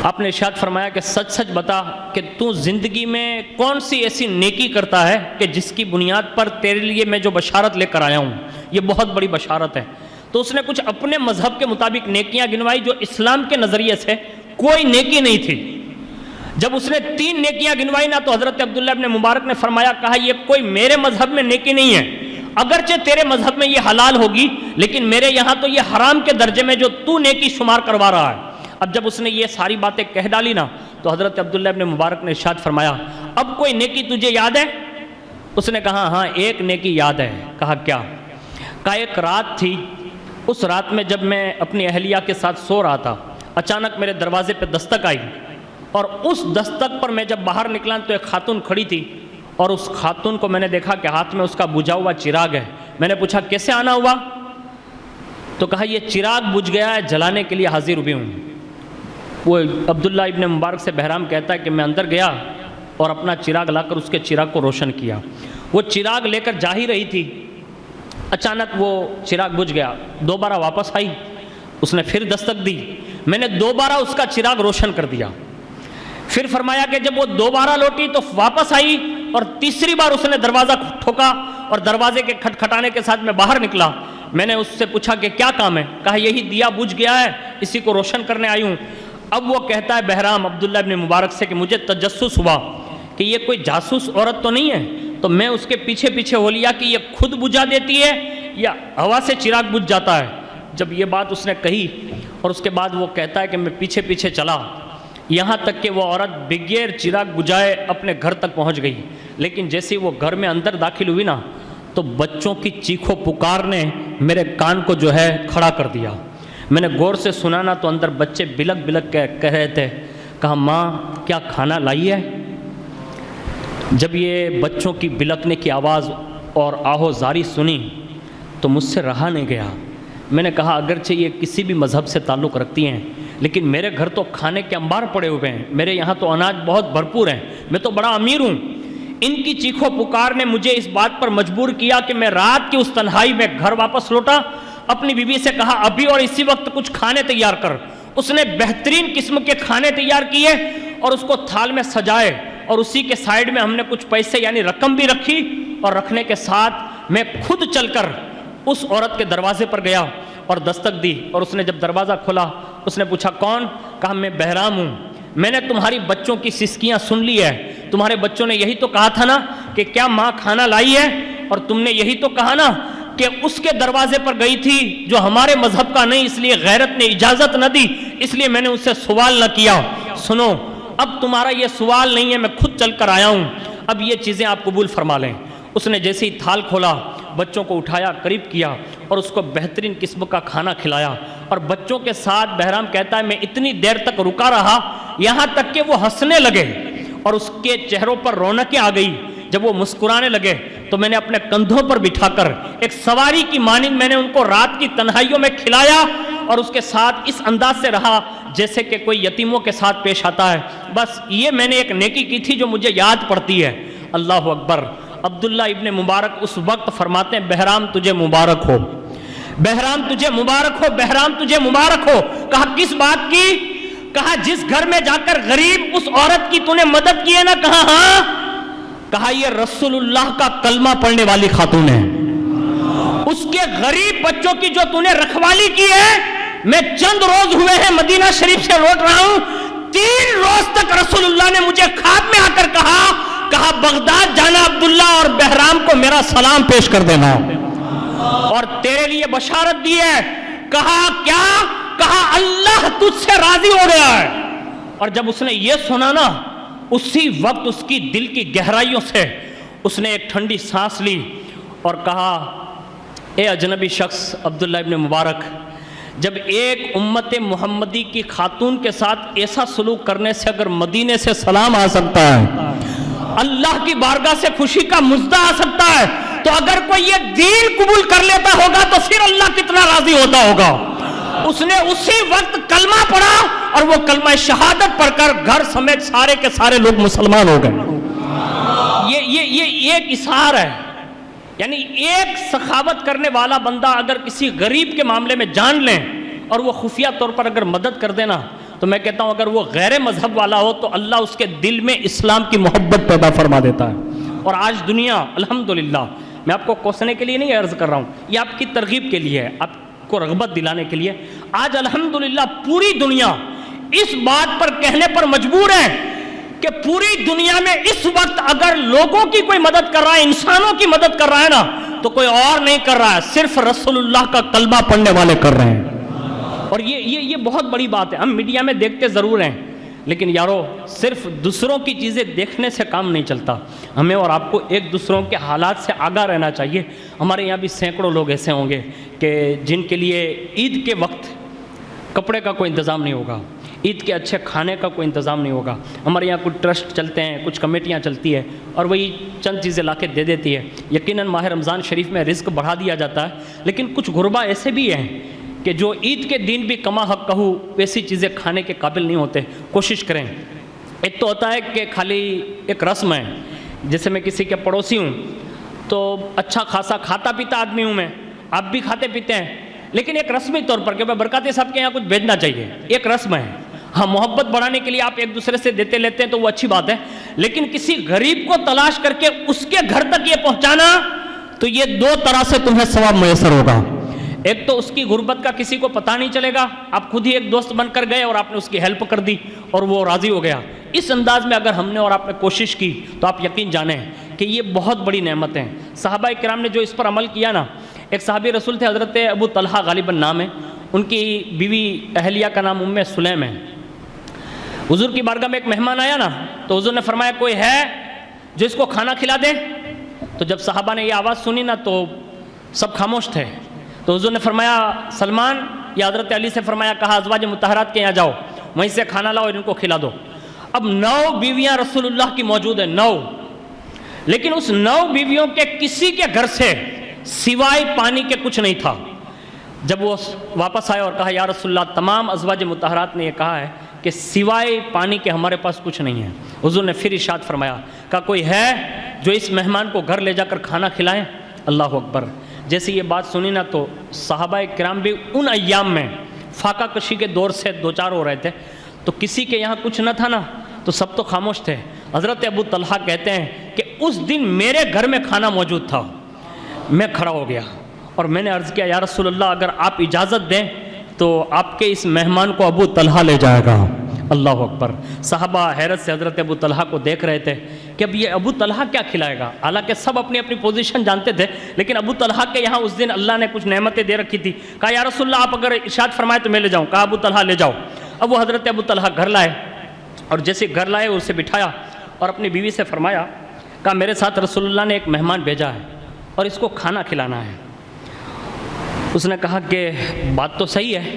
Speaker 1: آپ نے ارشاد فرمایا کہ سچ سچ بتا کہ تو زندگی میں کون سی ایسی نیکی کرتا ہے کہ جس کی بنیاد پر تیرے لیے میں جو بشارت لے کر آیا ہوں یہ بہت بڑی بشارت ہے۔ تو اس نے کچھ اپنے مذہب کے مطابق نیکیاں گنوائی جو اسلام کے نظریے سے کوئی نیکی نہیں تھی۔ جب اس نے 3 نیکیاں گنوائی نا تو حضرت عبداللہ ابن مبارک نے فرمایا، کہا یہ کوئی میرے مذہب میں نیکی نہیں ہے، اگرچہ تیرے مذہب میں یہ حلال ہوگی لیکن میرے یہاں تو یہ حرام کے درجے میں جو تو نیکی شمار کروا رہا ہے۔ اب جب اس نے یہ ساری باتیں کہہ ڈالی نا تو حضرت عبداللہ ابن مبارک نے ارشاد فرمایا، اب کوئی نیکی تجھے یاد ہے؟ اس نے کہا ہاں ایک نیکی یاد ہے۔ کہا کیا؟ کہا ایک رات تھی، اس رات میں جب میں اپنی اہلیہ کے ساتھ سو رہا تھا اچانک میرے دروازے پہ دستک آئی، اور اس دستک پر میں جب باہر نکلا تو ایک خاتون کھڑی تھی، اور اس خاتون کو میں نے دیکھا کہ ہاتھ میں اس کا بجھا ہوا چراغ ہے۔ میں نے پوچھا کیسے آنا ہوا؟ تو کہا یہ چراغ بجھ گیا ہے، جلانے کے لیے حاضر ہوئی ہوں۔ وہ عبداللہ ابن مبارک سے بہرام کہتا ہے کہ میں اندر گیا اور اپنا چراغ لا کر اس کے چراغ کو روشن کیا۔ وہ چراغ لے کر جا ہی رہی تھی، اچانک وہ چراغ بجھ گیا، دوبارہ واپس آئی، اس نے پھر دستک دی، میں نے دوبارہ اس کا چراغ روشن کر دیا۔ پھر فرمایا کہ جب وہ دوبارہ لوٹی تو واپس آئی اور تیسری بار اس نے دروازہ ٹھوکا، اور دروازے کے کھٹکھٹانے کے ساتھ میں باہر نکلا۔ میں نے اس سے پوچھا کہ کیا کام ہے؟ کہا یہی دیا بجھ گیا ہے، اسی کو روشن کرنے آئی ہوں۔ اب وہ کہتا ہے بہرام عبداللہ ابن مبارک سے کہ مجھے تجسس ہوا کہ یہ کوئی جاسوس عورت تو نہیں ہے، تو میں اس کے پیچھے پیچھے ہو لیا کہ یہ خود بجھا دیتی ہے یا ہوا سے چراغ بجھ جاتا ہے۔ جب یہ بات اس نے کہی اور اس کے بعد وہ کہتا ہے کہ میں پیچھے پیچھے چلا، یہاں تک کہ وہ عورت بغیر چراغ بجھائے اپنے گھر تک پہنچ گئی، لیکن جیسے وہ گھر میں اندر داخل ہوئی نا تو بچوں کی چیخو پکار نے میرے کان کو جو ہے کھڑا کر دیا۔ میں نے غور سے سنا نا تو اندر بچے بلک بلک کہہ رہے تھے، کہا ماں کیا کھانا لائی ہے؟ جب یہ بچوں کی بلکنے کی آواز اور آہو زاری سنی تو مجھ سے رہا نہیں گیا۔ میں نے کہا اگرچہ یہ کسی بھی مذہب سے تعلق رکھتی ہیں لیکن میرے گھر تو کھانے کے انبار پڑے ہوئے ہیں، میرے یہاں تو اناج بہت بھرپور ہیں، میں تو بڑا امیر ہوں۔ ان کی چیخو پکار نے مجھے اس بات پر مجبور کیا کہ میں رات کی اس تنہائی میں گھر واپس لوٹا، اپنی بیوی سے کہا ابھی اور اسی وقت کچھ کھانے تیار کر۔ اس نے بہترین قسم کے کھانے تیار کیے اور اس کو تھال میں سجائے، اور اسی کے سائیڈ میں ہم نے کچھ پیسے یعنی رقم بھی رکھی، اور رکھنے کے ساتھ میں خود چل کر اس عورت کے دروازے پر گیا اور دستک دی، اور اس نے جب دروازہ کھولا اس نے پوچھا کون؟ کہا میں بہرام ہوں، میں نے تمہاری بچوں کی سسکیاں سن لی ہے، تمہارے بچوں نے یہی تو کہا تھا نا کہ کیا ماں کھانا لائی ہے، اور تم نے یہی تو کہا نا کہ اس کے دروازے پر گئی تھی جو ہمارے مذہب کا نہیں، اس لیے غیرت نے اجازت نہ دی، اس لیے میں نے اس سے سوال نہ کیا۔ سنو اب تمہارا یہ سوال نہیں ہے، میں خود چل کر آیا ہوں، اب یہ چیزیں آپ قبول فرما لیں۔ اس نے جیسے ہی تھال کھولا، بچوں کو اٹھایا، قریب کیا اور اس کو بہترین قسم کا کھانا کھلایا، اور بچوں کے ساتھ بہرام کہتا ہے میں اتنی دیر تک رکا رہا یہاں تک کہ وہ ہنسنے لگے اور اس کے چہروں پر رونقیں آ گئی۔ جب وہ مسکرانے لگے تو میں نے اپنے کندھوں پر بٹھا کر ایک سواری کی مانند میں نے ان کو رات کی تنہائیوں میں کھلایا اور اس کے ساتھ اس انداز سے رہا جیسے کہ کوئی یتیموں کے ساتھ پیش آتا ہے. بس یہ میں نے ایک نیکی کی تھی جو مجھے یاد پڑتی ہے. اللہ اکبر. عبداللہ ابن مبارک اس وقت فرماتے ہیں بہرام تجھے مبارک ہو، بہرام تجھے مبارک ہو، بہرام تجھے مبارک ہو. کہا کس بات کی؟ کہا جس گھر میں جا کر غریب اس عورت کی تو نے مدد کی ہے نا. کہا ہاں. کہا یہ رسول اللہ کا کلمہ پڑھنے والی خاتون ہے، اس کے غریب بچوں کی جو تو نے رکھوالی کی ہے. میں چند روز ہوئے ہیں مدینہ شریف سے لوٹ رہا ہوں، 3 روز تک رسول اللہ نے مجھے خواب میں آ کر کہا بغداد جانا عبداللہ اور بہرام کو میرا سلام پیش کر دینا اور تیرے لیے بشارت دی ہے. کہا کیا؟ کہا اللہ تجھ سے راضی ہو گیا ہے. اور جب اس نے یہ سنا نا، اسی وقت اس کی دل کی گہرائیوں سے اس نے ایک ٹھنڈی سانس لی اور کہا اے اجنبی شخص عبداللہ ابن مبارک، جب ایک امت محمدی کی خاتون کے ساتھ ایسا سلوک کرنے سے اگر مدینے سے سلام آ سکتا ہے، اللہ کی بارگاہ سے خوشی کا مژدہ آ سکتا ہے، تو اگر کوئی یہ دین قبول کر لیتا ہوگا تو پھر اللہ کتنا راضی ہوتا ہوگا. اس نے اسی وقت کلمہ پڑھا اور وہ کلمہ شہادت پڑھ کر گھر سمیت سارے کے سارے لوگ مسلمان ہو گئے. یہ ایک اثار ہے. یعنی ایک سخاوت کرنے والا بندہ اگر کسی غریب کے معاملے میں جان لیں اور وہ خفیہ طور پر اگر مدد کر دینا، تو میں کہتا ہوں اگر وہ غیر مذہب والا ہو تو اللہ اس کے دل میں اسلام کی محبت پیدا فرما دیتا ہے. اور آج دنیا الحمدللہ، میں آپ کو کوسنے کے لیے نہیں عرض کر رہا ہوں، یہ آپ کی ترغیب کے لیے ہے، آپ کو رغبت دلانے کے لیے. آج الحمدللہ پوری دنیا اس بات پر کہنے پر مجبور ہے کہ پوری دنیا میں اس وقت اگر لوگوں کی کوئی مدد کر رہا ہے، انسانوں کی مدد کر رہا ہے نا، تو کوئی اور نہیں کر رہا ہے، صرف رسول اللہ کا کلمہ پڑھنے والے کر رہے ہیں. اور یہ بہت بڑی بات ہے. ہم میڈیا میں دیکھتے ضرور ہیں، لیکن یارو صرف دوسروں کی چیزیں دیکھنے سے کام نہیں چلتا. ہمیں اور آپ کو ایک دوسروں کے حالات سے آگاہ رہنا چاہیے. ہمارے یہاں بھی سینکڑوں لوگ ایسے ہوں گے کہ جن کے لیے عید کے وقت کپڑے کا کوئی انتظام نہیں ہوگا، عید کے اچھے کھانے کا کوئی انتظام نہیں ہوگا. ہمارے یہاں کچھ ٹرسٹ چلتے ہیں، کچھ کمیٹیاں چلتی ہے اور وہی چند چیزیں لا کے دے دیتی ہے. یقیناً ماہ رمضان شریف میں رزق بڑھا دیا جاتا ہے، لیکن کچھ غربا ایسے بھی ہیں کہ جو عید کے دن بھی کما حق کہو ویسی چیزیں کھانے کے قابل نہیں ہوتے. کوشش کریں. ایک تو ہوتا ہے کہ خالی ایک رسم ہے، جیسے میں کسی کے پڑوسی ہوں تو اچھا خاصا کھاتا پیتا آدمی ہوں، میں آپ بھی کھاتے پیتے ہیں، لیکن ایک رسمی طور پر کہ میں برکاتی صاحب کے یہاں کچھ بھیجنا چاہیے، ایک رسم ہے. ہاں محبت بڑھانے کے لیے آپ ایک دوسرے سے دیتے لیتے ہیں تو وہ اچھی بات ہے، لیکن کسی غریب کو تلاش کر کے اس کے گھر تک یہ پہنچانا، تو یہ 2 طرح سے تمہیں ثواب میسر ہوگا. ایک تو اس کی غربت کا کسی کو پتہ نہیں چلے گا، آپ خود ہی ایک دوست بن کر گئے اور آپ نے اس کی ہیلپ کر دی اور وہ راضی ہو گیا. اس انداز میں اگر ہم نے اور آپ نے کوشش کی تو آپ یقین جانیں کہ یہ بہت بڑی نعمت ہیں. صحابہ کرام نے جو اس پر عمل کیا نا، ایک صحابی رسول تھے حضرت ابو طلحہ غالباً نام ہے، ان کی بیوی اہلیہ کا نام ام سلیم ہے. حضور کی بارگاہ میں ایک مہمان آیا نا، تو حضور نے فرمایا کوئی ہے جو اس کو کھانا کھلا دے؟ تو جب صحابہ نے یہ آواز سنی نا تو سب خاموش تھے. تو حضور نے فرمایا سلمان یا حضرت علی سے فرمایا، کہا ازواج مطہرات کے یہاں جاؤ، وہیں سے کھانا لاؤ اور ان کو کھلا دو. اب 9 بیویاں رسول اللہ کی موجود ہیں، 9، لیکن اس 9 بیویوں کے کسی کے گھر سے سوائے پانی کے کچھ نہیں تھا. جب وہ واپس آئے اور کہا یا رسول اللہ تمام ازواج مطہرات نے یہ کہا ہے کہ سوائے پانی کے ہمارے پاس کچھ نہیں ہے. حضور نے پھر ارشاد فرمایا، کہا کوئی ہے جو اس مہمان کو گھر لے جا کر کھانا کھلائے؟ اللہ اکبر. جیسے یہ بات سنی نا تو صحابہ کرام بھی ان ایام میں فاقہ کشی کے دور سے 2-4 ہو رہے تھے، تو کسی کے یہاں کچھ نہ تھا نا تو سب تو خاموش تھے. حضرت ابو طلحہ کہتے ہیں کہ اس دن میرے گھر میں کھانا موجود تھا، میں کھڑا ہو گیا اور میں نے عرض کیا یا رسول اللہ اگر آپ اجازت دیں تو آپ کے اس مہمان کو ابو طلحہ لے جائے گا. اللہ اکبر. صحابہ حیرت سے حضرت ابو طلحہ کو دیکھ رہے تھے کہ اب یہ ابو طلحہ کیا کھلائے گا. حالانکہ سب اپنی اپنی پوزیشن جانتے تھے، لیکن ابو طلحہ کے یہاں اس دن اللہ نے کچھ نعمتیں دے رکھی تھی. کہا یا رسول اللہ آپ اگر ارشاد فرمائے تو میں لے جاؤں. کہا ابو طلحہ لے جاؤ. اب وہ حضرت ابو طلحہ گھر لائے اور جیسے گھر لائے اسے بٹھایا اور اپنی بیوی سے فرمایا، کہا میرے ساتھ رسول اللہ نے ایک مہمان بھیجا ہے اور اس کو کھانا کھلانا ہے. اس نے کہا کہ بات تو صحیح ہے،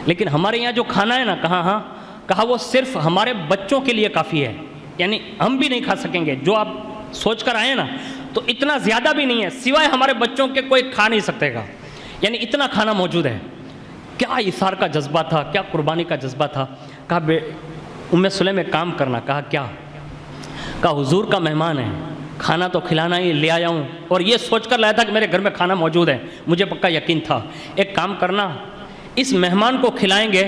Speaker 1: لیکن ہمارے یہاں جو کھانا ہے نا، کہا ہاں. کہا وہ صرف ہمارے بچوں کے لیے کافی ہے، یعنی ہم بھی نہیں کھا سکیں گے. جو آپ سوچ کر آئے نا تو اتنا زیادہ بھی نہیں ہے، سوائے ہمارے بچوں کے کوئی کھا نہیں سکتے گا، یعنی اتنا کھانا موجود ہے۔ کیا ایثار کا جذبہ تھا، کیا قربانی کا جذبہ تھا۔ کہا ام سلیم ایک کام کرنا۔ کہا کیا؟ کہا حضور کا مہمان ہے، کھانا تو کھلانا ہی، لے آیا ہوں، اور یہ سوچ کر لایا تھا کہ میرے گھر میں کھانا موجود ہے، مجھے پکا یقین تھا۔ ایک کام کرنا، اس مہمان کو کھلائیں گے،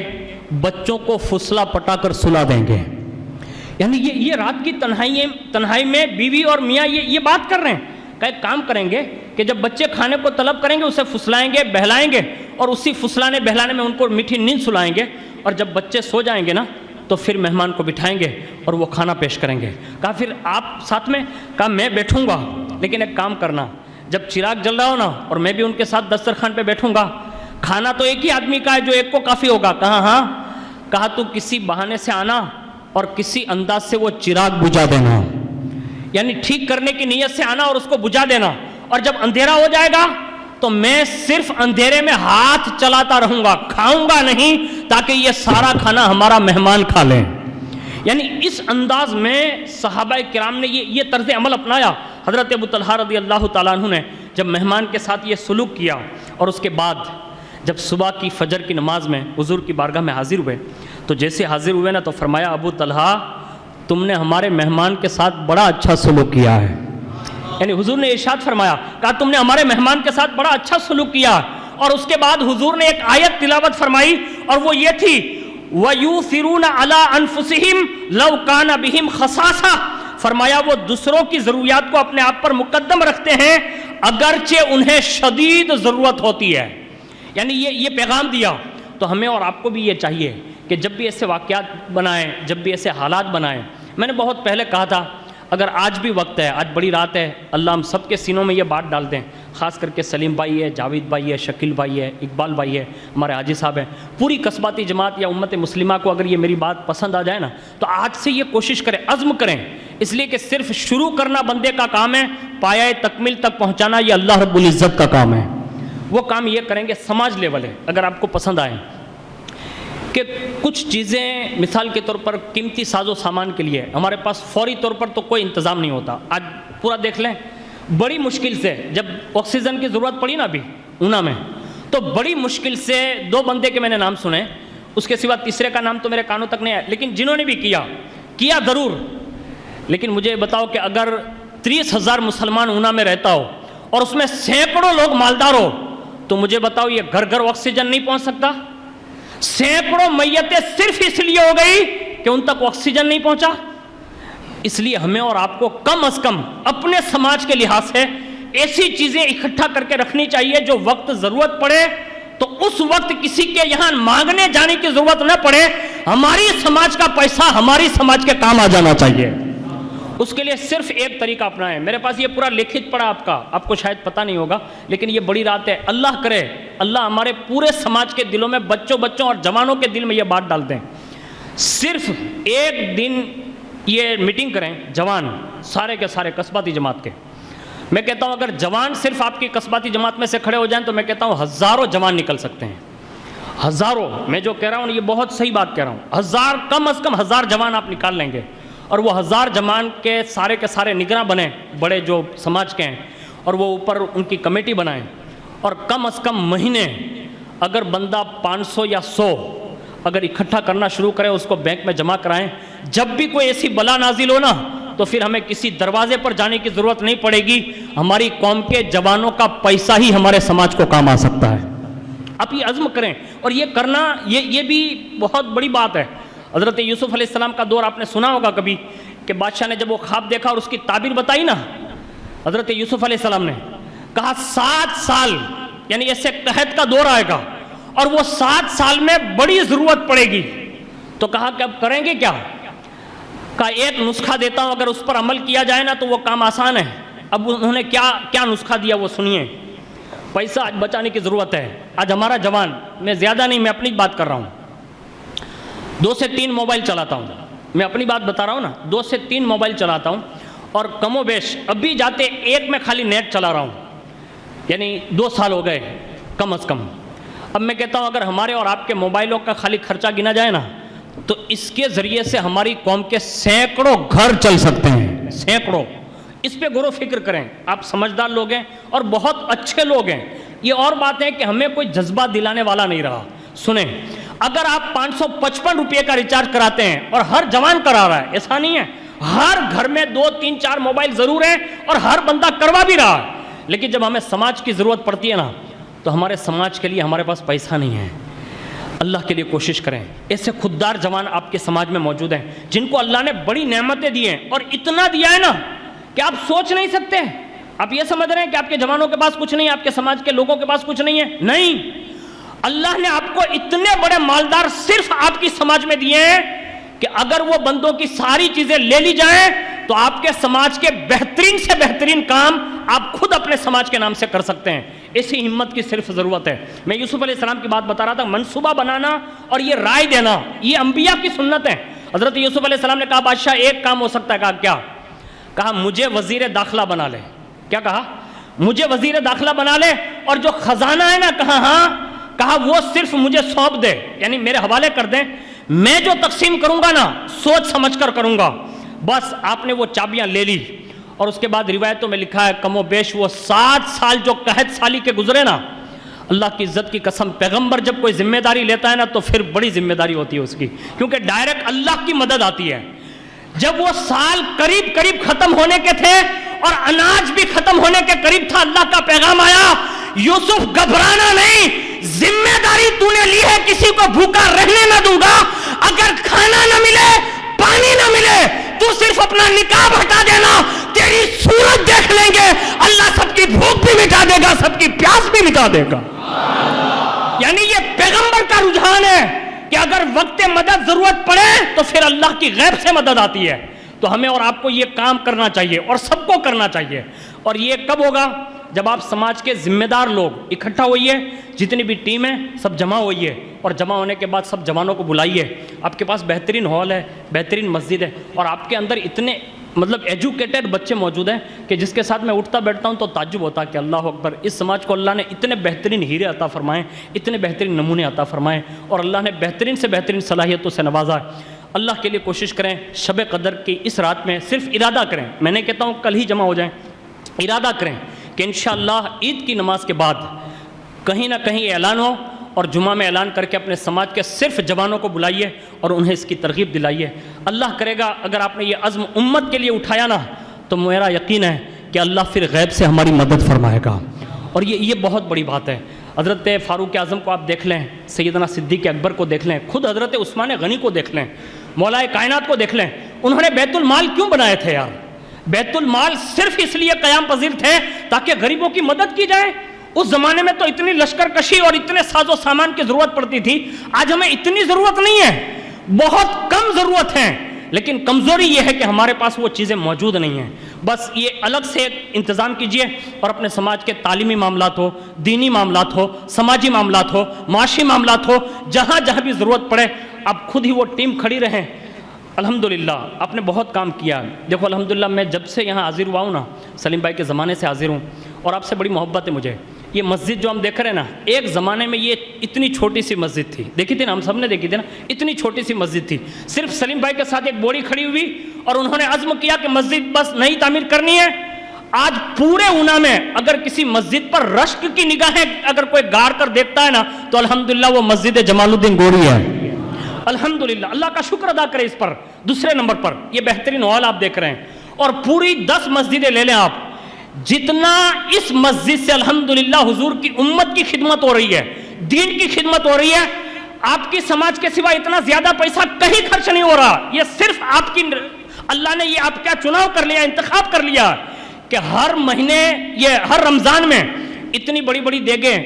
Speaker 1: بچوں کو فسلا پٹا کر سلا دیں گے۔ یعنی یہ رات کی تنہائی میں بیوی اور میاں یہ بات کر رہے ہیں کہ ایک کام کریں گے کہ جب بچے کھانے کو طلب کریں گے اسے پھسلائیں گے، بہلائیں گے، اور اسی پھسلانے بہلانے میں ان کو میٹھی نیند سلائیں گے، اور جب بچے سو جائیں گے نا تو پھر مہمان کو بٹھائیں گے اور وہ کھانا پیش کریں گے۔ کہا پھر آپ ساتھ میں؟ کہا میں بیٹھوں گا، لیکن ایک کام کرنا، جب چراغ جل رہا ہو نا اور میں بھی ان کے ساتھ دسترخوان پہ بیٹھوں گا، کھانا تو ایک ہی آدمی کا ہے جو ایک کو کافی ہوگا۔ کہا ہاں۔ کہا تو کسی بہانے سے آنا اور کسی انداز سے وہ چراغ بجھا دینا، یعنی ٹھیک کرنے کی نیت سے آنا اور اس کو بجھا دینا، اور جب اندھیرا ہو جائے گا تو میں صرف اندھیرے میں ہاتھ چلاتا رہوں گا، کھاؤں گا نہیں، تاکہ یہ سارا کھانا ہمارا مہمان کھا لیں۔ یعنی اس انداز میں صحابہ کرام نے یہ طرز عمل اپنایا۔ حضرت ابو طلحہ رضی اللہ تعالیٰ عنہ نے جب مہمان کے ساتھ یہ سلوک کیا، اور اس کے بعد جب صبح کی فجر کی نماز میں حضور کی بارگاہ میں حاضر ہوئے، تو جیسے حاضر ہوئے نا تو فرمایا ابو طلحہ تم نے ہمارے مہمان کے ساتھ بڑا اچھا سلوک کیا ہے۔ یعنی حضور نے ارشاد فرمایا، کہا تم نے ہمارے مہمان کے ساتھ بڑا اچھا سلوک کیا، اور اس کے بعد حضور نے ایک آیت تلاوت فرمائی، اور وہ یہ تھی وَيُؤْثِرُونَ عَلَىٰ أَنفُسِهِمْ لَوْ كَانَ بِهِمْ خَصَاصَةٌ، فرمایا وہ دوسروں کی ضروریات کو اپنے آپ پر مقدم رکھتے ہیں اگرچہ انہیں شدید ضرورت ہوتی ہے۔ یعنی یہ پیغام دیا۔ تو ہمیں اور آپ کو بھی یہ چاہیے کہ جب بھی ایسے واقعات بنائیں، جب بھی ایسے حالات بنائیں، میں نے بہت پہلے کہا تھا اگر آج بھی وقت ہے، آج بڑی رات ہے، اللہ ہم سب کے سینوں میں یہ بات ڈال دیں، خاص کر کے سلیم بھائی ہے، جاوید بھائی ہے، شکیل بھائی ہے، اقبال بھائی ہے، ہمارے حاجی صاحب ہیں، پوری قصباتی جماعت یا امت مسلمہ کو اگر یہ میری بات پسند آ جائے نا تو آج سے یہ کوشش کریں، عزم کریں، اس لیے کہ صرف شروع کرنا بندے کا کام ہے، پایہ تکمیل تک پہنچانا یہ اللہ رب العزت کا کام ہے۔ وہ کام یہ کریں گے سماج لیول ہے، اگر آپ کو پسند آئیں کہ کچھ چیزیں مثال کے طور پر قیمتی ساز و سامان کے لیے ہمارے پاس فوری طور پر تو کوئی انتظام نہیں ہوتا۔ آج پورا دیکھ لیں، بڑی مشکل سے جب آکسیجن کی ضرورت پڑی نا ابھی اونا میں، تو بڑی مشکل سے 2 بندے کے میں نے نام سنے، اس کے سوا تیسرے کا نام تو میرے کانوں تک نہیں آیا، لیکن جنہوں نے بھی کیا ضرور، لیکن مجھے بتاؤ کہ اگر 30,000 مسلمان اونا میں رہتا ہو اور اس میں سینکڑوں لوگ مالدار ہو تو مجھے بتاؤ یہ گھر گھر آکسیجن نہیں پہنچ سکتا؟ سینکڑوں میتیں صرف اس لیے ہو گئی کہ ان تک آکسیجن نہیں پہنچا۔ اس لیے ہمیں اور آپ کو کم از کم اپنے سماج کے لحاظ سے ایسی چیزیں اکٹھا کر کے رکھنی چاہیے جو وقت ضرورت پڑے تو اس وقت کسی کے یہاں مانگنے جانے کی ضرورت نہ پڑے، ہماری سماج کا پیسہ ہماری سماج کے کام آ جانا چاہیے۔ اس کے لیے صرف ایک طریقہ اپنائیں۔ میرے پاس یہ پورا لکھت پڑا آپ کو شاید پتہ نہیں ہوگا، لیکن یہ بڑی رات ہے، اللہ کرے اللہ ہمارے پورے سماج کے دلوں میں، بچوں اور جوانوں کے دل میں یہ بات ڈال دیں۔ صرف ایک دن یہ میٹنگ کریں جوان سارے کے سارے قصباتی جماعت کے، میں کہتا ہوں اگر جوان صرف آپ کی قصباتی جماعت میں سے کھڑے ہو جائیں تو میں کہتا ہوں ہزاروں جوان نکل سکتے ہیں، ہزاروں۔ میں جو کہہ رہا ہوں یہ بہت صحیح بات کہہ رہا ہوں، ہزار، کم از کم 1000 جوان آپ نکال لیں گے، اور وہ 1000 جوان کے سارے نگراں بنیں بڑے جو سماج کے ہیں، اور وہ اوپر ان کی کمیٹی بنائیں، اور کم از کم مہینے اگر بندہ 500 یا 100 اگر اکٹھا کرنا شروع کرے اس کو بینک میں جمع کرائیں، جب بھی کوئی ایسی بلا نازل ہو نا تو پھر ہمیں کسی دروازے پر جانے کی ضرورت نہیں پڑے گی، ہماری قوم کے جوانوں کا پیسہ ہی ہمارے سماج کو کام آ سکتا ہے۔ آپ یہ عزم کریں، اور یہ کرنا یہ بھی بہت بڑی بات ہے۔ حضرت یوسف علیہ السلام کا دور آپ نے سنا ہوگا کبھی کہ بادشاہ نے جب وہ خواب دیکھا اور اس کی تعبیر بتائی نا، حضرت یوسف علیہ السلام نے کہا 7 سال یعنی ایسے قحط کا دور آئے گا اور وہ 7 سال میں بڑی ضرورت پڑے گی، تو کہا کہ اب کریں گے کیا؟ کہا ایک نسخہ دیتا ہوں، اگر اس پر عمل کیا جائے نا تو وہ کام آسان ہے۔ اب انہوں نے کیا نسخہ دیا وہ سنیے۔ پیسہ آج بچانے کی ضرورت ہے۔ آج ہمارا جوان، میں زیادہ نہیں، میں اپنی بات کر رہا ہوں، 2 سے 3 موبائل چلاتا ہوں، میں اپنی بات بتا رہا ہوں نا، 2 سے 3 موبائل چلاتا ہوں، اور کم و بیش ابھی جاتے ایک میں خالی نیٹ چلا رہا ہوں، یعنی 2 سال ہو گئے کم از کم۔ اب میں کہتا ہوں اگر ہمارے اور آپ کے موبائلوں کا خالی خرچہ گنا جائے نا تو اس کے ذریعے سے ہماری قوم کے سینکڑوں گھر چل سکتے ہیں، سینکڑوں۔ اس پہ غور و فکر کریں. آپ سمجھدار لوگ ہیں اور بہت اچھے لوگ ہیں. یہ اور بات ہے کہ ہمیں کوئی جذبہ دلانے والا نہیں رہا. سنیں, اگر آپ 555 روپے کا ریچارج کراتے ہیں اور ہر جوان کرا رہا ہے, ایسا نہیں ہے, ہر گھر میں 2 3 4 موبائل ضرور ہیں اور ہر بندہ کروا بھی رہا ہے, لیکن جب ہمیں سماج کی ضرورت پڑتی ہے نا, تو ہمارے سماج کے لیے ہمارے پاس پیسہ نہیں ہے. اللہ کے لیے کوشش کریں. ایسے خوددار جوان آپ کے سماج میں موجود ہیں جن کو اللہ نے بڑی نعمتیں دی ہیں, اور اتنا دیا ہے نا کہ آپ سوچ نہیں سکتے. آپ یہ سمجھ رہے ہیں کہ آپ کے جوانوں کے پاس کچھ نہیں ہے, آپ کے سماج کے لوگوں کے پاس کچھ نہیں ہے. نہیں, اللہ نے آپ کو اتنے بڑے مالدار صرف آپ کی سماج میں دیے ہیں کہ اگر وہ بندوں کی ساری چیزیں لے لی جائیں تو آپ کے سماج کے بہترین سے بہترین کام آپ خود اپنے سماج کے نام سے کر سکتے ہیں. اسی ہمت کی صرف ضرورت ہے. میں یوسف علیہ السلام کی بات بتا رہا تھا. منصوبہ بنانا اور یہ رائے دینا, یہ انبیاء کی سنت ہے. حضرت یوسف علیہ السلام نے کہا بادشاہ ایک کام ہو سکتا ہے. کہا کیا؟ کہا مجھے وزیر داخلہ بنا لے. کیا کہا؟ مجھے وزیر داخلہ بنا لے, اور جو خزانہ ہے نا, کہا ہاں, کہا وہ صرف مجھے سونپ دے, یعنی میرے حوالے کر دیں, میں جو تقسیم کروں گا نا سوچ سمجھ کر کروں گا. بس آپ نے وہ چابیاں لے لی, اور اس کے بعد روایتوں میں لکھا ہے کم و بیش وہ 7 سال جو قحط سالی کے گزرے نا, اللہ کی عزت کی قسم, پیغمبر جب کوئی ذمہ داری لیتا ہے نا تو پھر بڑی ذمہ داری ہوتی ہے اس کی, کیونکہ ڈائریکٹ اللہ کی مدد آتی ہے. جب وہ سال قریب قریب ختم ہونے کے تھے اور اناج بھی ختم ہونے کے قریب تھا, اللہ کا پیغام آیا, یوسف گھبرانا نہیں, ذمہ داری تو نے لی ہے, کسی کو بھوکا رہنے نہ دوں گا. اگر کھانا نہ ملے, پانی نہ ملے, تو صرف اپنا نقاب ہٹا دینا, تیری صورت دیکھ لیں گے, اللہ سب کی بھوک بھی مٹا دے گا, سب کی پیاس بھی مٹا دے گا. یعنی یہ پیغمبر کا رجحان ہے کہ اگر وقت مدد ضرورت پڑے تو پھر اللہ کی غیب سے مدد آتی ہے. تو ہمیں اور آپ کو یہ کام کرنا چاہیے اور سب کو کرنا چاہیے. اور یہ کب ہوگا؟ جب آپ سماج کے ذمہ دار لوگ اکٹھا ہوئیے, جتنی بھی ٹیم ہے سب جمع ہوئیے, اور جمع ہونے کے بعد سب جوانوں کو بلائیے. آپ کے پاس بہترین ہال ہے, بہترین مسجد ہے, اور آپ کے اندر اتنے ایجوکیٹڈ بچے موجود ہیں کہ جس کے ساتھ میں اٹھتا بیٹھتا ہوں تو تعجب ہوتا ہے کہ اللہ اکبر, اس سماج کو اللہ نے اتنے بہترین ہیرے عطا فرمائے, اتنے بہترین نمونے عطا فرمائے, اور اللہ نے بہترین سے بہترین صلاحیتوں سے نوازا ہے. اللہ کے لیے کوشش کریں, شب قدر کی اس رات میں صرف ارادہ کریں. میں نہیں کہتا ہوں کل ہی جمع ہو جائیں, ارادہ کریں کہ انشاءاللہ عید کی نماز کے بعد کہیں نہ کہیں اعلان ہو, اور جمعہ میں اعلان کر کے اپنے سماج کے صرف جوانوں کو بلائیے اور انہیں اس کی ترغیب دلائیے. اللہ کرے گا اگر آپ نے یہ عزم امت کے لیے اٹھایا نا, تو میرا یقین ہے کہ اللہ پھر غیب سے ہماری مدد فرمائے گا. اور یہ بہت بڑی بات ہے. حضرت فاروق اعظم کو آپ دیکھ لیں, سیدنا صدیق اکبر کو دیکھ لیں, خود حضرت عثمان غنی کو دیکھ لیں, مولا کائنات کو دیکھ لیں. انہوں نے بیت المال کیوں بنائے تھے یار؟ بیت المال صرف اس لیے قیام پذیر تھے تاکہ غریبوں کی مدد کی جائے. اس زمانے میں تو اتنی لشکر کشی اور اتنے ساز و سامان کی ضرورت پڑتی تھی. آج ہمیں اتنی ضرورت نہیں ہے, بہت کم ضرورت ہے, لیکن کمزوری یہ ہے کہ ہمارے پاس وہ چیزیں موجود نہیں ہیں. بس یہ الگ سے انتظام کیجئے, اور اپنے سماج کے تعلیمی معاملات ہو, دینی معاملات ہو, سماجی معاملات ہو, معاشی معاملات ہو, جہاں جہاں بھی ضرورت پڑے آپ خود ہی وہ ٹیم کھڑی رہیں. الحمدللہ آپ نے بہت کام کیا. دیکھو الحمدللہ میں جب سے یہاں حاضر ہوا ہوں نا, سلیم بھائی کے زمانے سے حاضر ہوں, اور آپ سے بڑی محبت ہے مجھے. یہ مسجد جو ہم دیکھ رہے ہیں نا, ایک زمانے میں یہ اتنی چھوٹی سی مسجد تھی, دیکھی تھی نا, ہم سب نے دیکھی تھی نا, اتنی چھوٹی سی مسجد تھی. صرف سلیم بھائی کے ساتھ ایک بوڑھی کھڑی ہوئی اور انہوں نے عزم کیا کہ مسجد بس نئی تعمیر کرنی ہے. آج پورے اونا میں اگر کسی مسجد پر رشک کی نگاہیں اگر کوئی گاڑ کر دیکھتا ہے نا, تو الحمدللہ وہ مسجد جمال الدین گوری ہے. الحمدللہ, اللہ کا شکر ادا کرے اس پر. دوسرے نمبر پر یہ بہترین ہال آپ دیکھ رہے ہیں, اور پوری 10 مسجدیں لے لیں آپ, جتنا اس مسجد سے الحمدللہ حضور کی امت کی خدمت ہو رہی ہے, دین کی خدمت ہو رہی ہے, آپ کی سماج کے سوا اتنا زیادہ پیسہ کہیں خرچ نہیں ہو رہا. یہ صرف آپ کی, اللہ نے یہ آپ کیا چناؤ کر لیا, انتخاب کر لیا کہ ہر مہینے, یہ ہر رمضان میں اتنی بڑی بڑی دیگیں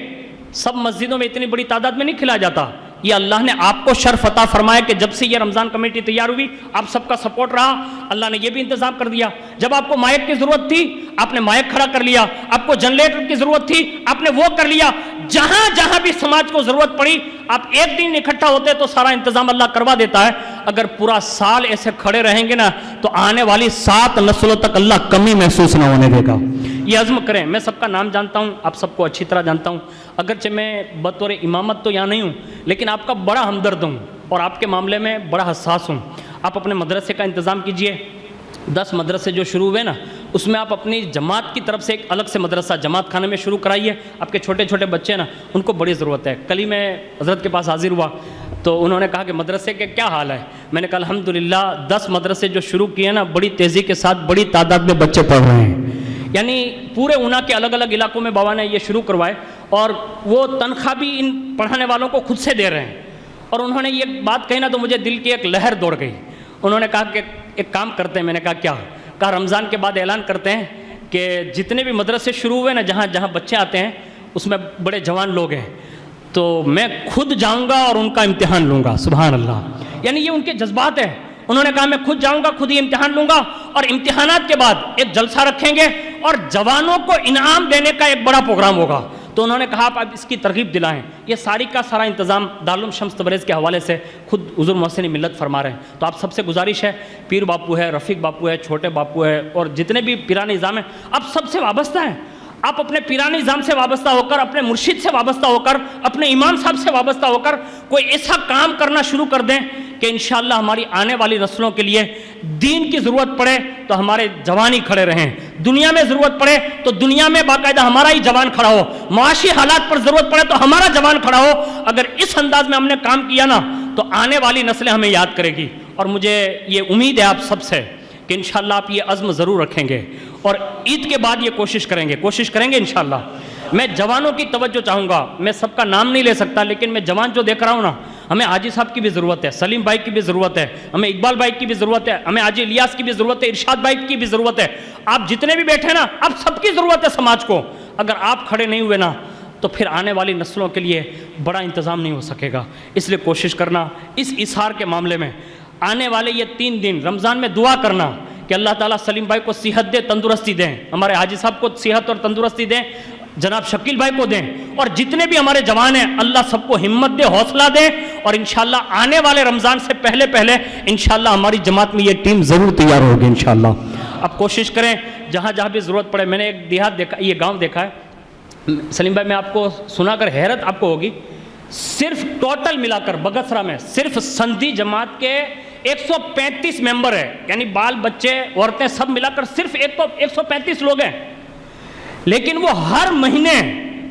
Speaker 1: سب مسجدوں میں اتنی بڑی تعداد میں نہیں کھلایا جاتا. یہ اللہ نے آپ کو شرف عطا فرمایا کہ جب سے یہ رمضان کمیٹی تیار ہوئی آپ سب کا سپورٹ رہا, اللہ نے یہ بھی انتظام کر دیا. جب آپ کو مائک کی ضرورت تھی آپ نے مائک کھڑا کر لیا, آپ کو جنریٹر کی ضرورت تھی آپ نے وہ کر لیا. جہاں جہاں بھی سماج کو ضرورت پڑی آپ ایک دن اکٹھا ہوتے تو سارا انتظام اللہ کروا دیتا ہے. اگر پورا سال ایسے کھڑے رہیں گے نا تو آنے والی 7 نسلوں تک اللہ کمی محسوس نہ ہونے دے گا. یہ عزم کریں. میں سب کا نام جانتا ہوں, آپ سب کو اچھی طرح جانتا ہوں, اگرچہ میں بطور امامت تو یہاں نہیں ہوں, لیکن آپ کا بڑا ہمدرد ہوں اور آپ کے معاملے میں بڑا حساس ہوں. آپ اپنے مدرسے کا انتظام کیجئے, 10 مدرسے جو شروع ہوئے نا، اس میں آپ اپنی جماعت کی طرف سے ایک الگ سے مدرسہ جماعت خانے میں شروع کرائیے. آپ کے چھوٹے چھوٹے بچے نا، ان کو بڑی ضرورت ہے. کل ہی میں حضرت کے پاس حاضر ہوا تو انہوں نے کہا کہ مدرسے کے کیا حال ہے. میں نے کہا الحمدللہ 10 مدرسے جو شروع کیے نا، بڑی تیزی کے ساتھ بڑی تعداد میں بچے پڑھ رہے ہیں. یعنی پورے اونا کے الگ الگ علاقوں میں بابا نے یہ شروع کروائے، اور وہ تنخواہ بھی ان پڑھانے والوں کو خود سے دے رہے ہیں. اور انہوں نے یہ بات کہی نا تو مجھے دل کی ایک لہر دوڑ گئی. انہوں نے کہا کہ ایک کام کرتے ہیں. میں نے کہا کیا؟ کہا رمضان کے بعد اعلان کرتے ہیں کہ جتنے بھی مدرسے شروع ہوئے نا، جہاں جہاں بچے آتے ہیں اس میں بڑے جوان لوگ ہیں، تو میں خود جاؤں گا اور ان کا امتحان لوں گا. سبحان اللہ. یعنی یہ ان کے جذبات ہیں. انہوں نے کہا میں خود جاؤں گا، خود ہی امتحان لوں گا، اور امتحانات کے بعد ایک جلسہ رکھیں گے اور جوانوں کو انعام دینے کا ایک بڑا پروگرام ہوگا. تو انہوں نے کہا آپ اس کی ترغیب دلائیں. یہ ساری کا سارا انتظام دارالعلوم شمس تبریز کے حوالے سے خود حضور محسن ملت فرما رہے ہیں. تو آپ سب سے گزارش ہے، پیر باپو ہے، رفیق باپو ہے، چھوٹے باپو ہے، اور جتنے بھی پیران نظام ہیں، آپ سب سے وابستہ ہیں. آپ اپنے پیران نظام سے وابستہ ہو کر، اپنے مرشد سے وابستہ ہو کر، اپنے امام صاحب سے وابستہ ہو کر کوئی ایسا کام کرنا شروع کر دیں کہ انشاءاللہ ہماری آنے والی نسلوں کے لیے دین کی ضرورت پڑے تو ہمارے جوان ہی کھڑے رہیں، دنیا میں ضرورت پڑے تو دنیا میں باقاعدہ ہمارا ہی جوان کھڑا ہو، معاشی حالات پر ضرورت پڑے تو ہمارا جوان کھڑا ہو. اگر اس انداز میں ہم نے کام کیا نا تو آنے والی نسلیں ہمیں یاد کرے گی. اور مجھے یہ امید ہے آپ سب سے کہ انشاءاللہ آپ یہ عزم ضرور رکھیں گے اور عید کے بعد یہ کوشش کریں گے انشاءاللہ. میں جوانوں کی توجہ چاہوں گا. میں سب کا نام نہیں لے سکتا، لیکن میں جوان جو دیکھ رہا ہوں نا، ہمیں حاجی صاحب کی بھی ضرورت ہے، سلیم بھائی کی بھی ضرورت ہے، ہمیں اقبال بھائی کی بھی ضرورت ہے، ہمیں حاجی الیاس کی بھی ضرورت ہے، ارشاد بھائی کی بھی ضرورت ہے. آپ جتنے بھی بیٹھے نا، آپ سب کی ضرورت ہے سماج کو. اگر آپ کھڑے نہیں ہوئے نا تو پھر آنے والی نسلوں کے لیے بڑا انتظام نہیں ہو سکے گا. اس لیے کوشش کرنا اس اظہار کے معاملے میں. آنے والے یہ 3 دن رمضان میں دعا کرنا کہ اللہ تعالیٰ سلیم بھائی کو صحت دے، تندرستی دیں، ہمارے حاجی صاحب کو صحت اور تندرستی دیں، جناب شکیل بھائی کو دیں، اور جتنے بھی ہمارے جوان ہیں اللہ سب کو ہمت دے، حوصلہ دے. اور انشاءاللہ آنے والے رمضان سے پہلے انشاءاللہ ہماری جماعت میں یہ ٹیم ضرور تیار ہوگی انشاءاللہ. آپ کوشش کریں جہاں جہاں بھی ضرورت پڑے. میں نے ایک دیہات دیکھا، یہ گاؤں دیکھا ہے سلیم بھائی، میں آپ کو سنا کر حیرت آپ کو ہوگی. صرف ٹوٹل ملا کر بگسرا میں صرف سندھی جماعت کے 135 ممبر ہیں، یعنی بال بچے عورتیں سب ملا کر صرف 135 لوگ ہیں. لیکن وہ ہر مہینے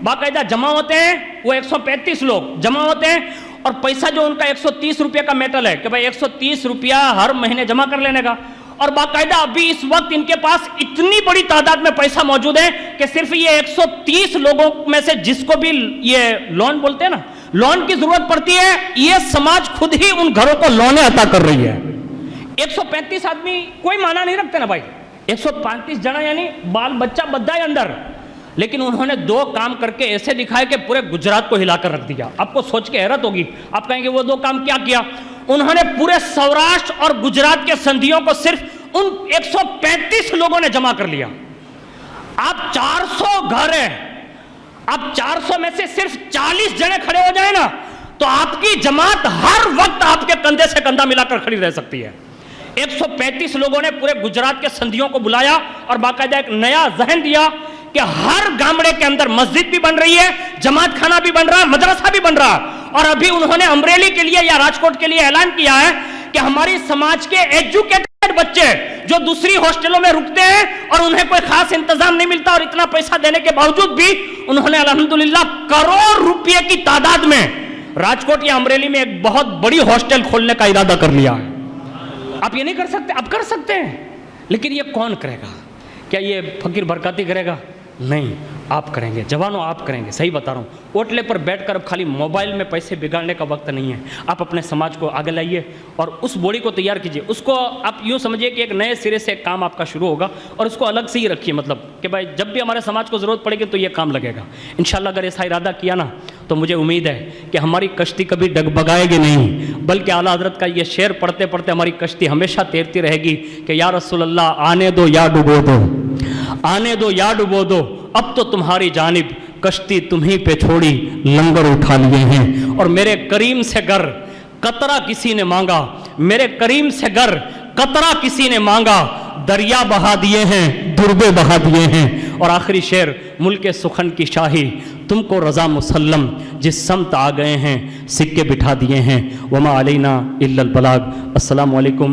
Speaker 1: باقاعدہ جمع ہوتے ہیں. وہ 135 لوگ جمع ہوتے ہیں اور پیسہ جو ان کا 130 روپے کا میٹل ہے کہ بھائی 130 روپیہ ہر مہینے جمع کر لینے کا. اور باقاعدہ ابھی اس وقت ان کے پاس اتنی بڑی تعداد میں پیسہ موجود ہے کہ صرف یہ 130 لوگوں میں سے جس کو بھی یہ لون بولتے ہیں نا، لون کی ضرورت پڑتی ہے، یہ سماج خود ہی ان گھروں کو لونیں عطا کر رہی ہے. 135 آدمی کوئی معنی نہیں رکھتے نا بھائی، 135 جنا یعنی بال بچہ بدھا ہے اندر. لیکن انہوں نے 2 کام کر کے ایسے دکھائے کہ پورے گجرات کو ہلا کر رکھ دیا. آپ کو سوچ کے حیرت ہوگی، آپ کہیں گے وہ 2 کام کیا کیا؟ انہوں نے پورے سوراشٹر اور گجرات کے سندھیوں کو صرف ان 135 لوگوں نے جمع کر لیا. آپ 400 گھر ہیں، آپ 400 میں سے صرف 40 جنے کھڑے ہو جائیں نا تو آپ کی جماعت ہر وقت آپ کے کندھے سے کندھا ملا کر کھڑی رہ سکتی ہے. 135 لوگوں نے پورے گجرات کے سندھیوں کو بلایا اور باقاعدہ ایک نیا ذہن دیا کہ ہر گامڑے کے اندر مسجد بھی بن رہی ہے، جماعت خانہ بھی بن رہا، مدرسہ بھی بن رہا. اور ابھی انہوں نے امریلی کے لیے یا راجکوٹ کے لیے اعلان کیا ہے کہ ہماری سماج کے ایجوکیٹڈ بچے جو دوسری ہاسٹلوں میں رکتے ہیں اور انہیں کوئی خاص انتظام نہیں ملتا، اور اتنا پیسہ دینے کے باوجود بھی انہوں نے الحمدللہ کروڑ روپے کی تعداد میں راجکوٹ یا امریلی میں ایک بہت بڑی ہاسٹل کھولنے کا ارادہ کر لیا ہے. آپ یہ نہیں کر سکتے؟ آپ کر سکتے ہیں، لیکن یہ کون کرے گا؟ کیا یہ فقیر برکاتی کرے گا؟ نہیں، آپ کریں گے. جوانوں آپ کریں گے. صحیح بتا رہا ہوں. اوٹلے پر بیٹھ کر اب خالی موبائل میں پیسے بگاڑنے کا وقت نہیں ہے. آپ اپنے سماج کو آگے لائیے اور اس بوڑی کو تیار کیجئے. اس کو آپ یوں سمجھیے کہ ایک نئے سرے سے کام آپ کا شروع ہوگا اور اس کو الگ سے ہی رکھیے، مطلب کہ بھائی جب بھی ہمارے سماج کو ضرورت پڑے گی تو یہ کام لگے گا انشاءاللہ. اگر ایسا ارادہ کیا نا تو مجھے امید ہے کہ ہماری کشتی کبھی ڈگبگائے گی نہیں، بلکہ اعلیٰ حضرت کا یہ شعر پڑھتے پڑھتے ہماری کشتی ہمیشہ تیرتی رہے گی کہ یا رسول اللہ آنے دو یا ڈبو دو، آنے دو یا ڈبو دو، اب تو تمہاری جانب کشتی تمہیں پہ چھوڑی لنگر اٹھا لیے ہیں. اور میرے کریم سے گر قطرہ کسی نے مانگا، میرے کریم سے گر قطرہ کسی نے مانگا، دریا بہا دیے ہیں، دربے بہا دیے ہیں. اور آخری شعر، ملک سخن کی شاہی تم کو رضا مسلم، جس سمت آ گئے ہیں سکے بٹھا دیے ہیں. وما علینا الا البلاغ. السلام علیکم.